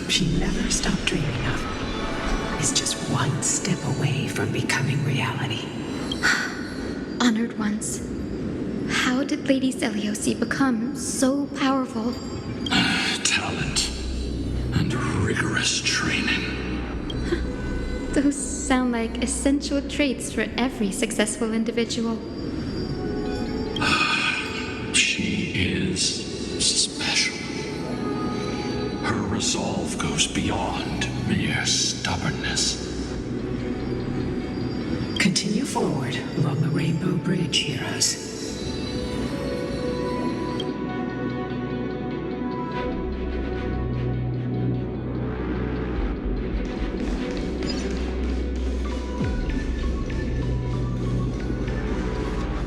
she never stopped dreaming of is just one step away from becoming reality. Honored ones, how did Lady Seliose become so powerful? Talent and rigorous training. Those sound like essential traits for every successful individual. She is special. Her resolve goes beyond mere stubbornness. Continue forward along the Rainbow Bridge, heroes.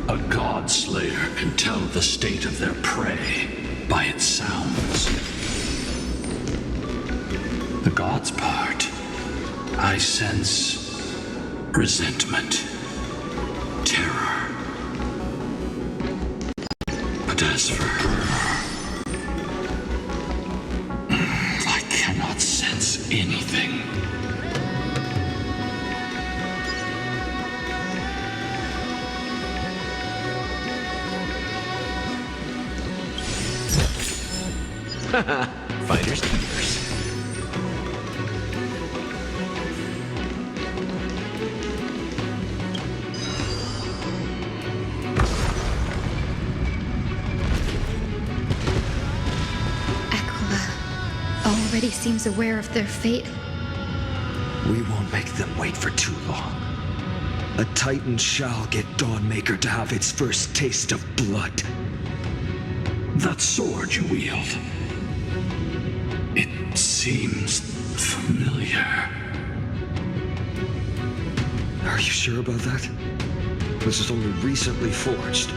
A god slayer can tell the state of their prey by its sounds. The god's part, I sense resentment, terror. But as for her, I cannot sense anything. Finders keepers. Aquila already seems aware of their fate. We won't make them wait for too long. A Titan shall get Dawnmaker to have its first taste of blood. That sword you wield, it seems familiar. Are you sure about that? This was only recently forged.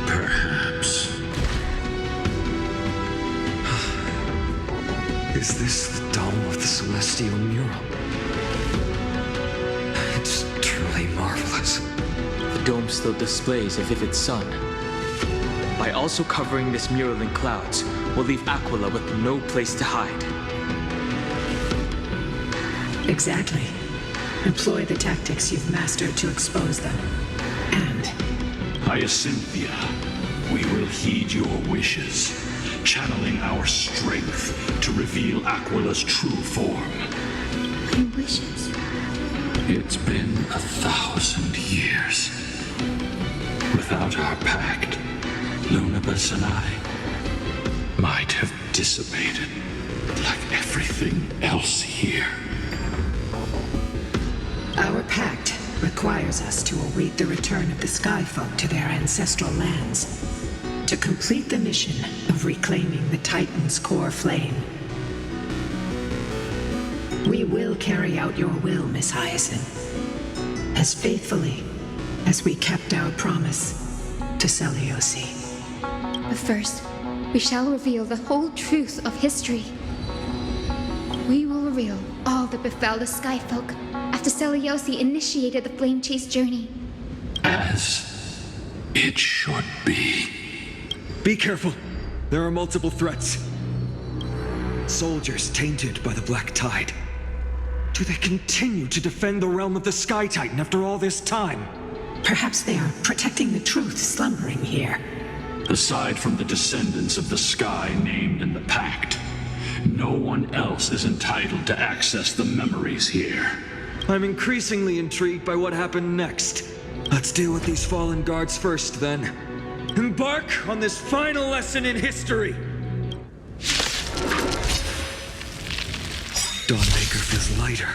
Perhaps. Is this the dome of the celestial mural? It's truly marvelous. The dome still displays a vivid sun. By also covering this mural in clouds, we'll leave Aquila with no place to hide. Exactly. Employ the tactics you've mastered to expose them. And Hyacinthia, we will heed your wishes, channeling our strength to reveal Aquila's true form. My wishes. It's been 1,000 years. Without our pact, Lunabus and I might have dissipated like everything else here. our pact requires us to await the return of the Skyfolk to their ancestral lands, to complete the mission of reclaiming the Titan's core flame. We will carry out your will, Miss Hyacine, as faithfully as we kept our promise to Seliose. But first, we shall reveal the whole truth of history. We will reveal all that befell the Skyfolk after Seliose initiated the Flame Chase journey. As it should be. Be careful. There are multiple threats. Soldiers tainted by the Black Tide. Do they continue to defend the realm of the Sky Titan after all this time? Perhaps they are protecting the truth slumbering here. Aside from the descendants of the Sky named in the Pact, no one else is entitled to access the memories here. I'm increasingly intrigued by what happened next. Let's deal with these fallen guards first, then. Embark on this final lesson in history! Dawnmaker feels lighter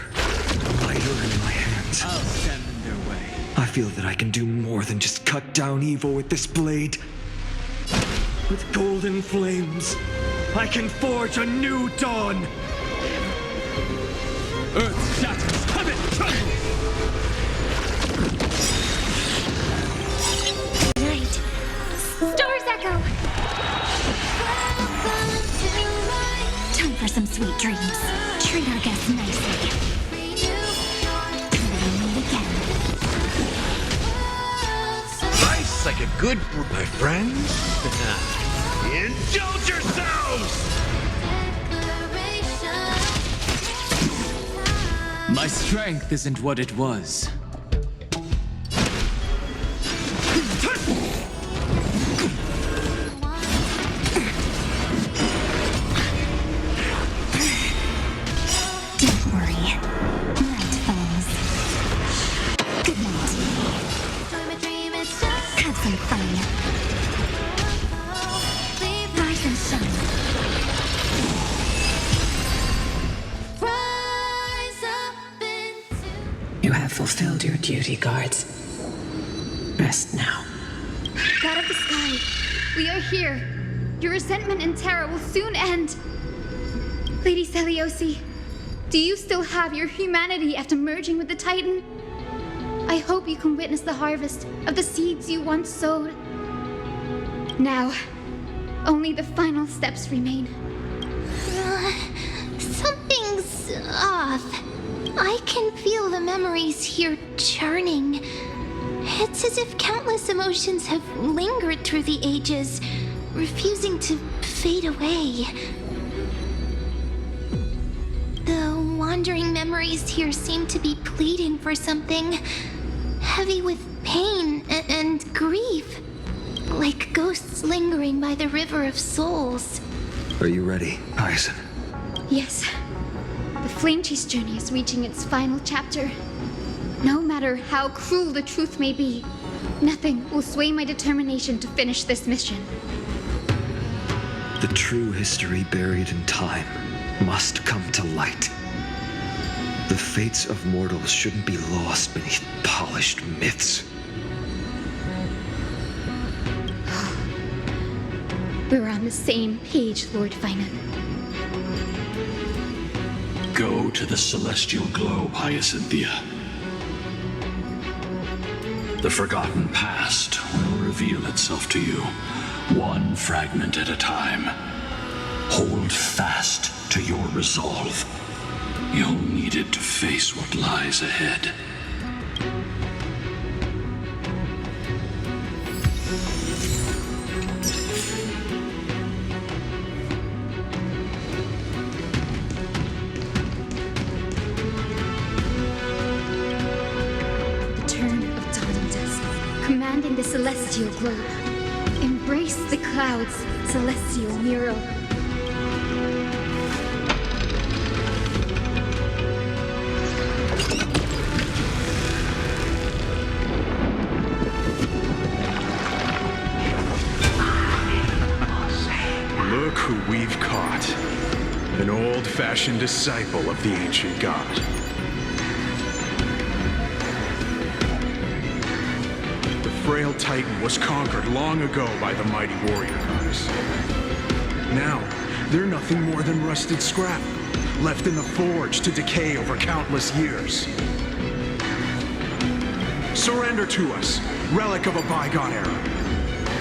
in my hands. I'll stand in their way. I feel that I can do more than just cut down evil with this blade. With golden flames, I can forge a new dawn! Earth shatters, heaven trembles! Night. Stars echo! Time for some sweet dreams. Treat our guests nicely. Till we meet again. Life's like a good brew, my friends. Indulge yourselves! My strength isn't what it was. Don't worry. Night falls. Good night. Have some fun. Rise and shine. You have fulfilled your duty, guards. Rest now. God of the sky, we are here. Your resentment and terror will soon end. Lady Seliose, do you still have your humanity after merging with the Titan? I hope you can witness the harvest of the seeds you once sowed. Now, only the final steps remain. Something's off. I can feel the memories here churning. It's as if countless emotions have lingered through the ages, refusing to fade away. The wandering memories here seem to be pleading for something, heavy with pain and grief, like ghosts lingering by the river of souls. Are you ready, Hyacine? Yes. The Flame Chase journey is reaching its final chapter. No matter how cruel the truth may be, nothing will sway my determination to finish this mission. The true history buried in time must come to light. The fates of mortals shouldn't be lost beneath polished myths. We're on the same page, Lord Finan. Go to the celestial globe, Hyacinthia. The forgotten past will reveal itself to you, one fragment at a time. Hold fast to your resolve. You'll need it to face what lies ahead. Commanding the celestial globe. Embrace the clouds, celestial Miro. Look who we've caught. An old-fashioned disciple of the ancient god. Frail Titan was conquered long ago by the mighty warrior gods. Now, they're nothing more than rusted scrap, left in the forge to decay over countless years. Surrender to us, relic of a bygone era.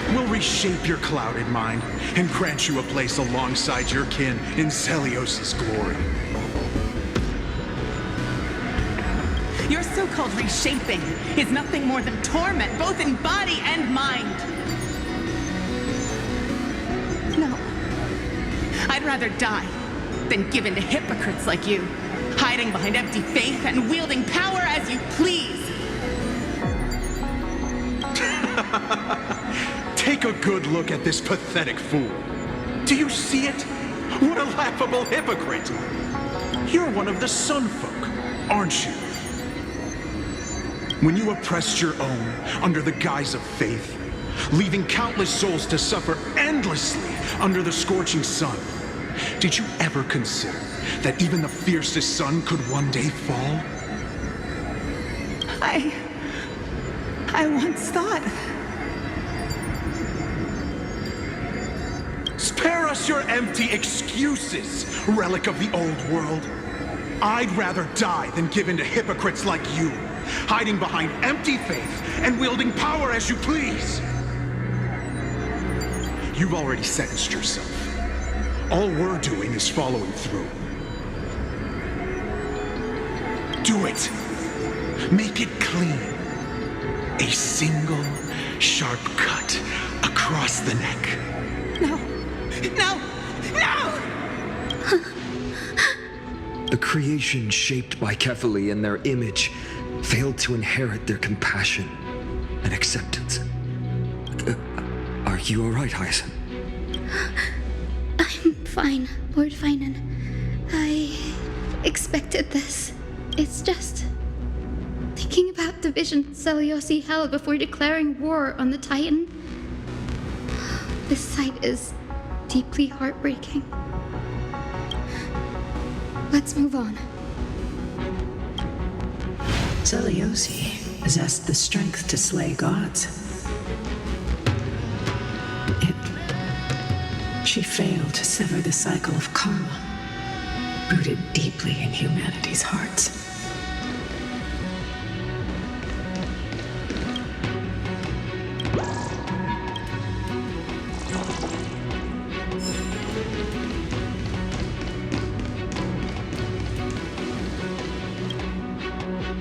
We'll reshape your clouded mind and grant you a place alongside your kin in Seliose's glory. Your so-called reshaping is nothing more than torment, both in body and mind. No. I'd rather die than give in to hypocrites like you, hiding behind empty faith and wielding power as you please. Take a good look at this pathetic fool. Do you see it? What a laughable hypocrite! You're one of the Sun Folk, aren't you? When you oppressed your own under the guise of faith, leaving countless souls to suffer endlessly under the scorching sun, did you ever consider that even the fiercest sun could one day fall? I once thought. Spare us your empty excuses, relic of the old world. I'd rather die than give in to hypocrites like you, hiding behind empty faith and wielding power as you please. You've already sentenced yourself. All we're doing is following through. Do it. Make it clean. A single sharp cut across the neck. No! No! No! The creation shaped by Kefali in their image failed to inherit their compassion and acceptance. Are you alright, Hyacine? I'm fine, Lord Finan. I expected this. It's just thinking about the vision Seliose held before declaring war on the Titan. This sight is deeply heartbreaking. Let's move on. Seliose possessed the strength to slay gods. She failed to sever the cycle of karma, rooted deeply in humanity's hearts.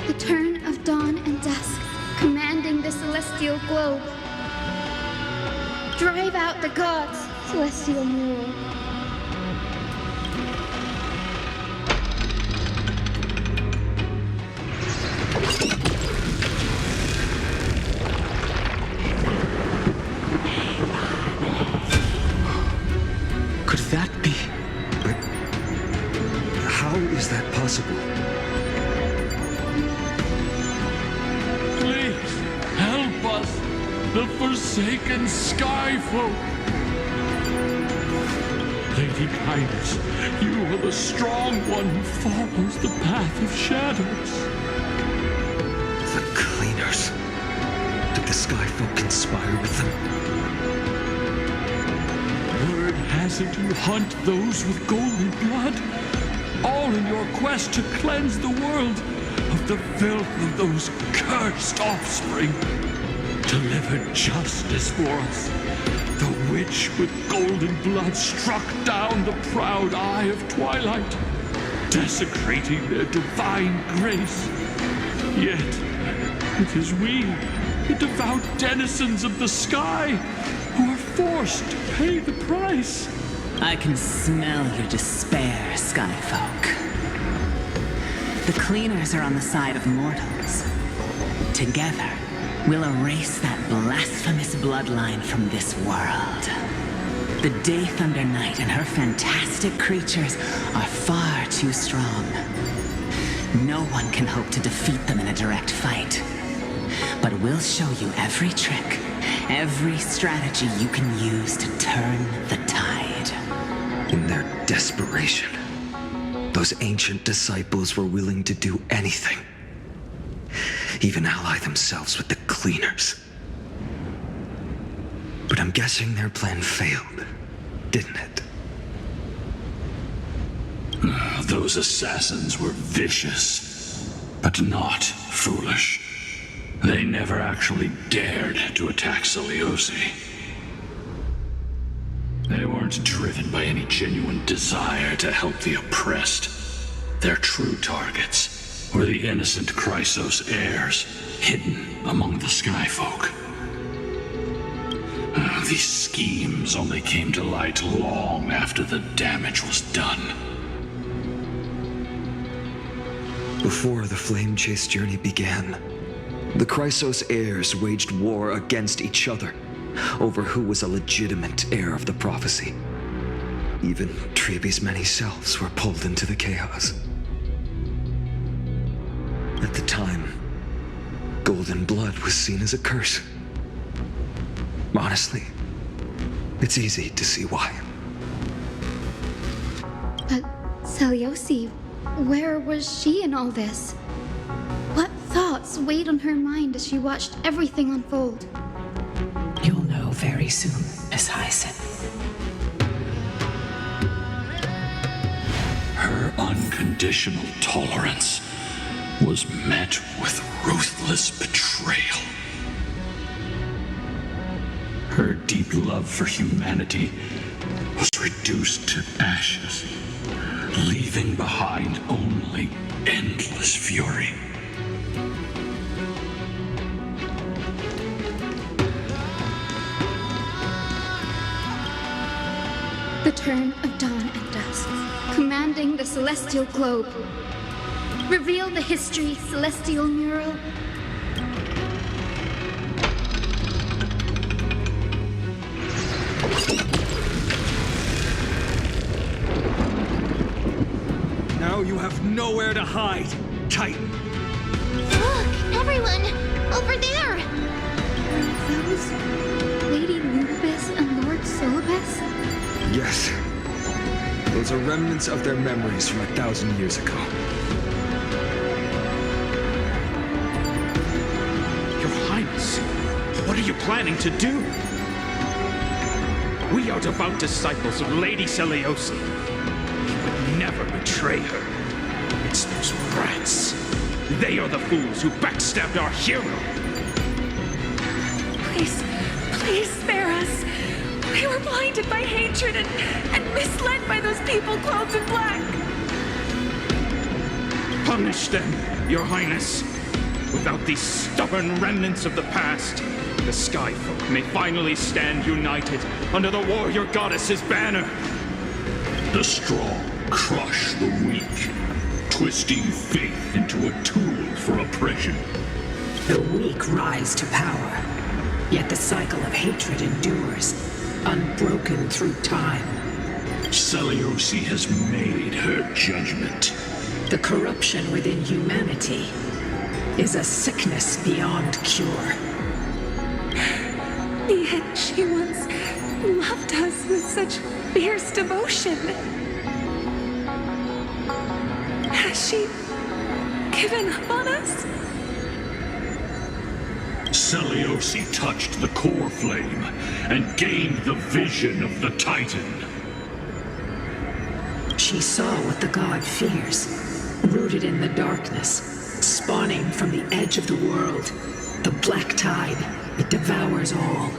The turn of dawn and dusk, commanding the celestial globe. Drive out the gods, celestial rule. Could that be? But how is that possible? Please, help us, the forsaken Skyfolk. Lady Kindness, you are the strong one who follows the path of shadows. The Cleaners. Did the Skyfolk conspire with them? Word has it you hunt those with golden blood, all in your quest to cleanse the world of the filth of those cursed offspring. Deliver justice for us. The witch with golden blood struck down the proud Eye of Twilight, desecrating their divine grace. Yet, it is we, the devout denizens of the sky, who are forced to pay the price. I can smell your despair, Skyfolk. The Cleaners are on the side of mortals. Together, we'll erase that blasphemous bloodline from this world. The Day Thunder Knight and her fantastic creatures are far too strong. No one can hope to defeat them in a direct fight. But we'll show you every trick, every strategy you can use to turn the tide. In their desperation, those ancient disciples were willing to do anything. Even ally themselves with the Cleaners. But I'm guessing their plan failed, didn't it? Those assassins were vicious, but not foolish. They never actually dared to attack Seliose. They weren't driven by any genuine desire to help the oppressed. Their true targets were the innocent Chrysos Heirs, hidden among the Skyfolk. These schemes only came to light long after the damage was done. Before the Flame Chase journey began, the Chrysos Heirs waged war against each other over who was a legitimate heir of the prophecy. Even Treby's many selves were pulled into the chaos. At the time, golden blood was seen as a curse. Honestly, it's easy to see why. But Seliose, where was she in all this? What thoughts weighed on her mind as she watched everything unfold? You'll know very soon, Miss Hyacine. Her unconditional tolerance was met with ruthless betrayal. Her deep love for humanity was reduced to ashes, leaving behind only endless fury. The turn of dawn and dusk, commanding the celestial globe. Reveal the history, celestial mural. Now you have nowhere to hide, Titan. Look, everyone! Over there! Those Lady Lunabis and Lord Solibus? Yes. Those are remnants of their memories from 1,000 years ago. Your Highness, what are you planning to do? We are devout disciples of Lady Seliose. You would never betray her. It's those brats. They are the fools who backstabbed our hero. Please, please spare us. We were blinded by hatred and misled by those people clothed in black. Punish them, Your Highness. Without these stubborn remnants of the past, the Skyfolk may finally stand united under the warrior goddess's banner. The strong crush the weak, twisting faith into a tool for oppression. The weak rise to power, yet the cycle of hatred endures, unbroken through time. Seliose has made her judgment. The corruption within humanity is a sickness beyond cure. Yet she once loved us with such fierce devotion. Has she given up on us? Seliose touched the core flame and gained the vision of the Titan. She saw what the god fears, rooted in the darkness, spawning from the edge of the world. The black tide, it devours all.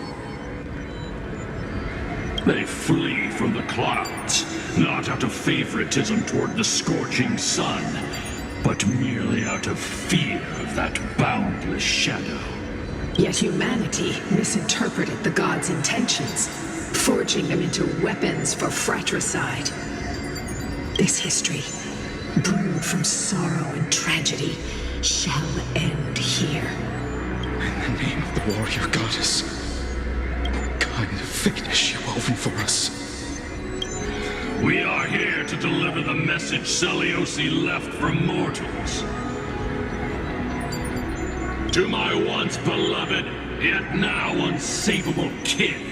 They flee from the clouds, not out of favoritism toward the scorching sun, but merely out of fear of that boundless shadow. Yet humanity misinterpreted the god's intentions, forging them into weapons for fratricide. This history, brewed from sorrow and tragedy, shall end here. In the name of the warrior goddess, what kind of fate has she woven for us? We are here to deliver the message Seliose left for mortals. To my once beloved, yet now unsavable kin.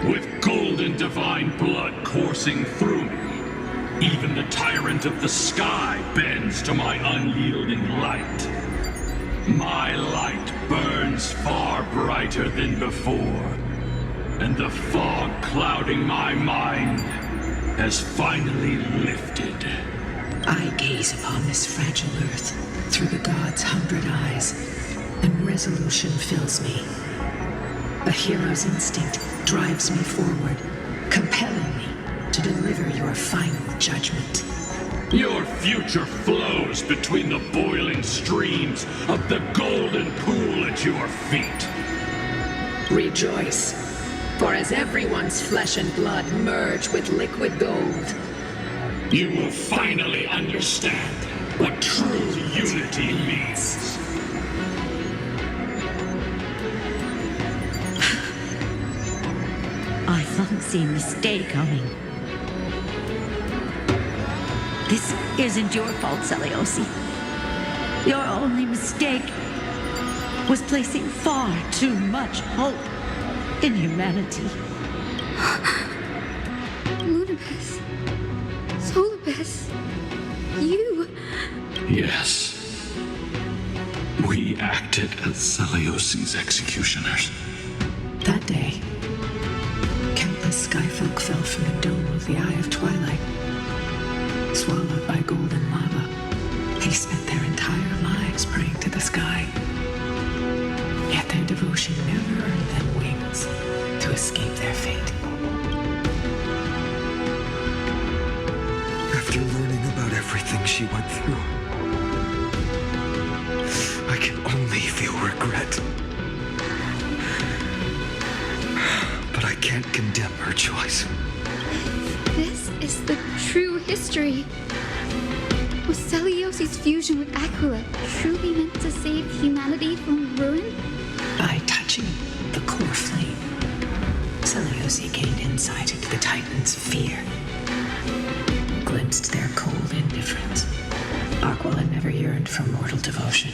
With golden divine blood coursing through me, even the tyrant of the sky bends to my unyielding light. My light burns far brighter than before, and the fog clouding my mind has finally lifted. I gaze upon this fragile earth through the god's 100 eyes, and resolution fills me. A hero's instinct drives me forward, compelling me to deliver your final judgment. Your future flows between the boiling streams of the golden pool at your feet. Rejoice, for as everyone's flesh and blood merge with liquid gold, you will finally understand what true unity means. I've long seen this day coming. This isn't your fault, Seliose. Your only mistake was placing far too much hope in humanity. Lunabis. Solibus. You. Yes. We acted as Seliose's executioners. that day, countless Skyfolk fell from the dome of the Eye of Twilight. Swallowed by golden lava, they spent their entire lives praying to the sky. Yet their devotion never earned them wings to escape their fate. After learning about everything she went through, I can only feel regret. But I can't condemn her choice. This is the true history. Was Seliose's fusion with Aquila truly meant to save humanity from ruin? By touching the core flame, Seliose gained insight into the Titans' fear, glimpsed their cold indifference. Aquila never yearned for mortal devotion.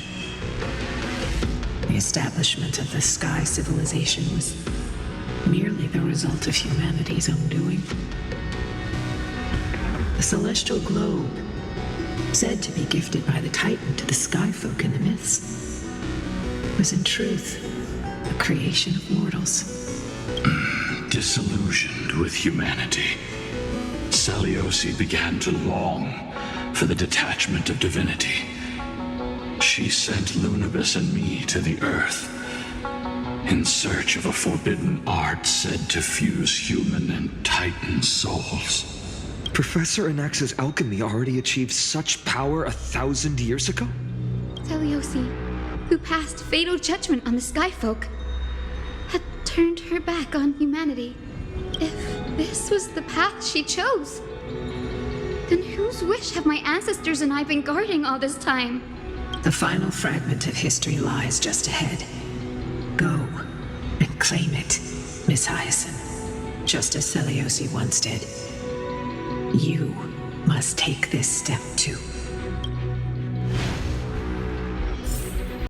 The establishment of the Sky civilization was merely the result of humanity's own doing. The celestial globe, said to be gifted by the Titan to the Skyfolk in the myths, was in truth a creation of mortals. Disillusioned with humanity, Seliose began to long for the detachment of divinity. She sent Lunabus and me to the Earth in search of a forbidden art said to fuse human and Titan souls. Professor Anax's alchemy already achieved such power 1,000 years ago? Seliose, who passed fatal judgment on the Skyfolk, had turned her back on humanity. If this was the path she chose, then whose wish have my ancestors and I been guarding all this time? The final fragment of history lies just ahead. Go and claim it, Miss Hyacine, just as Seliose once did. You must take this step too.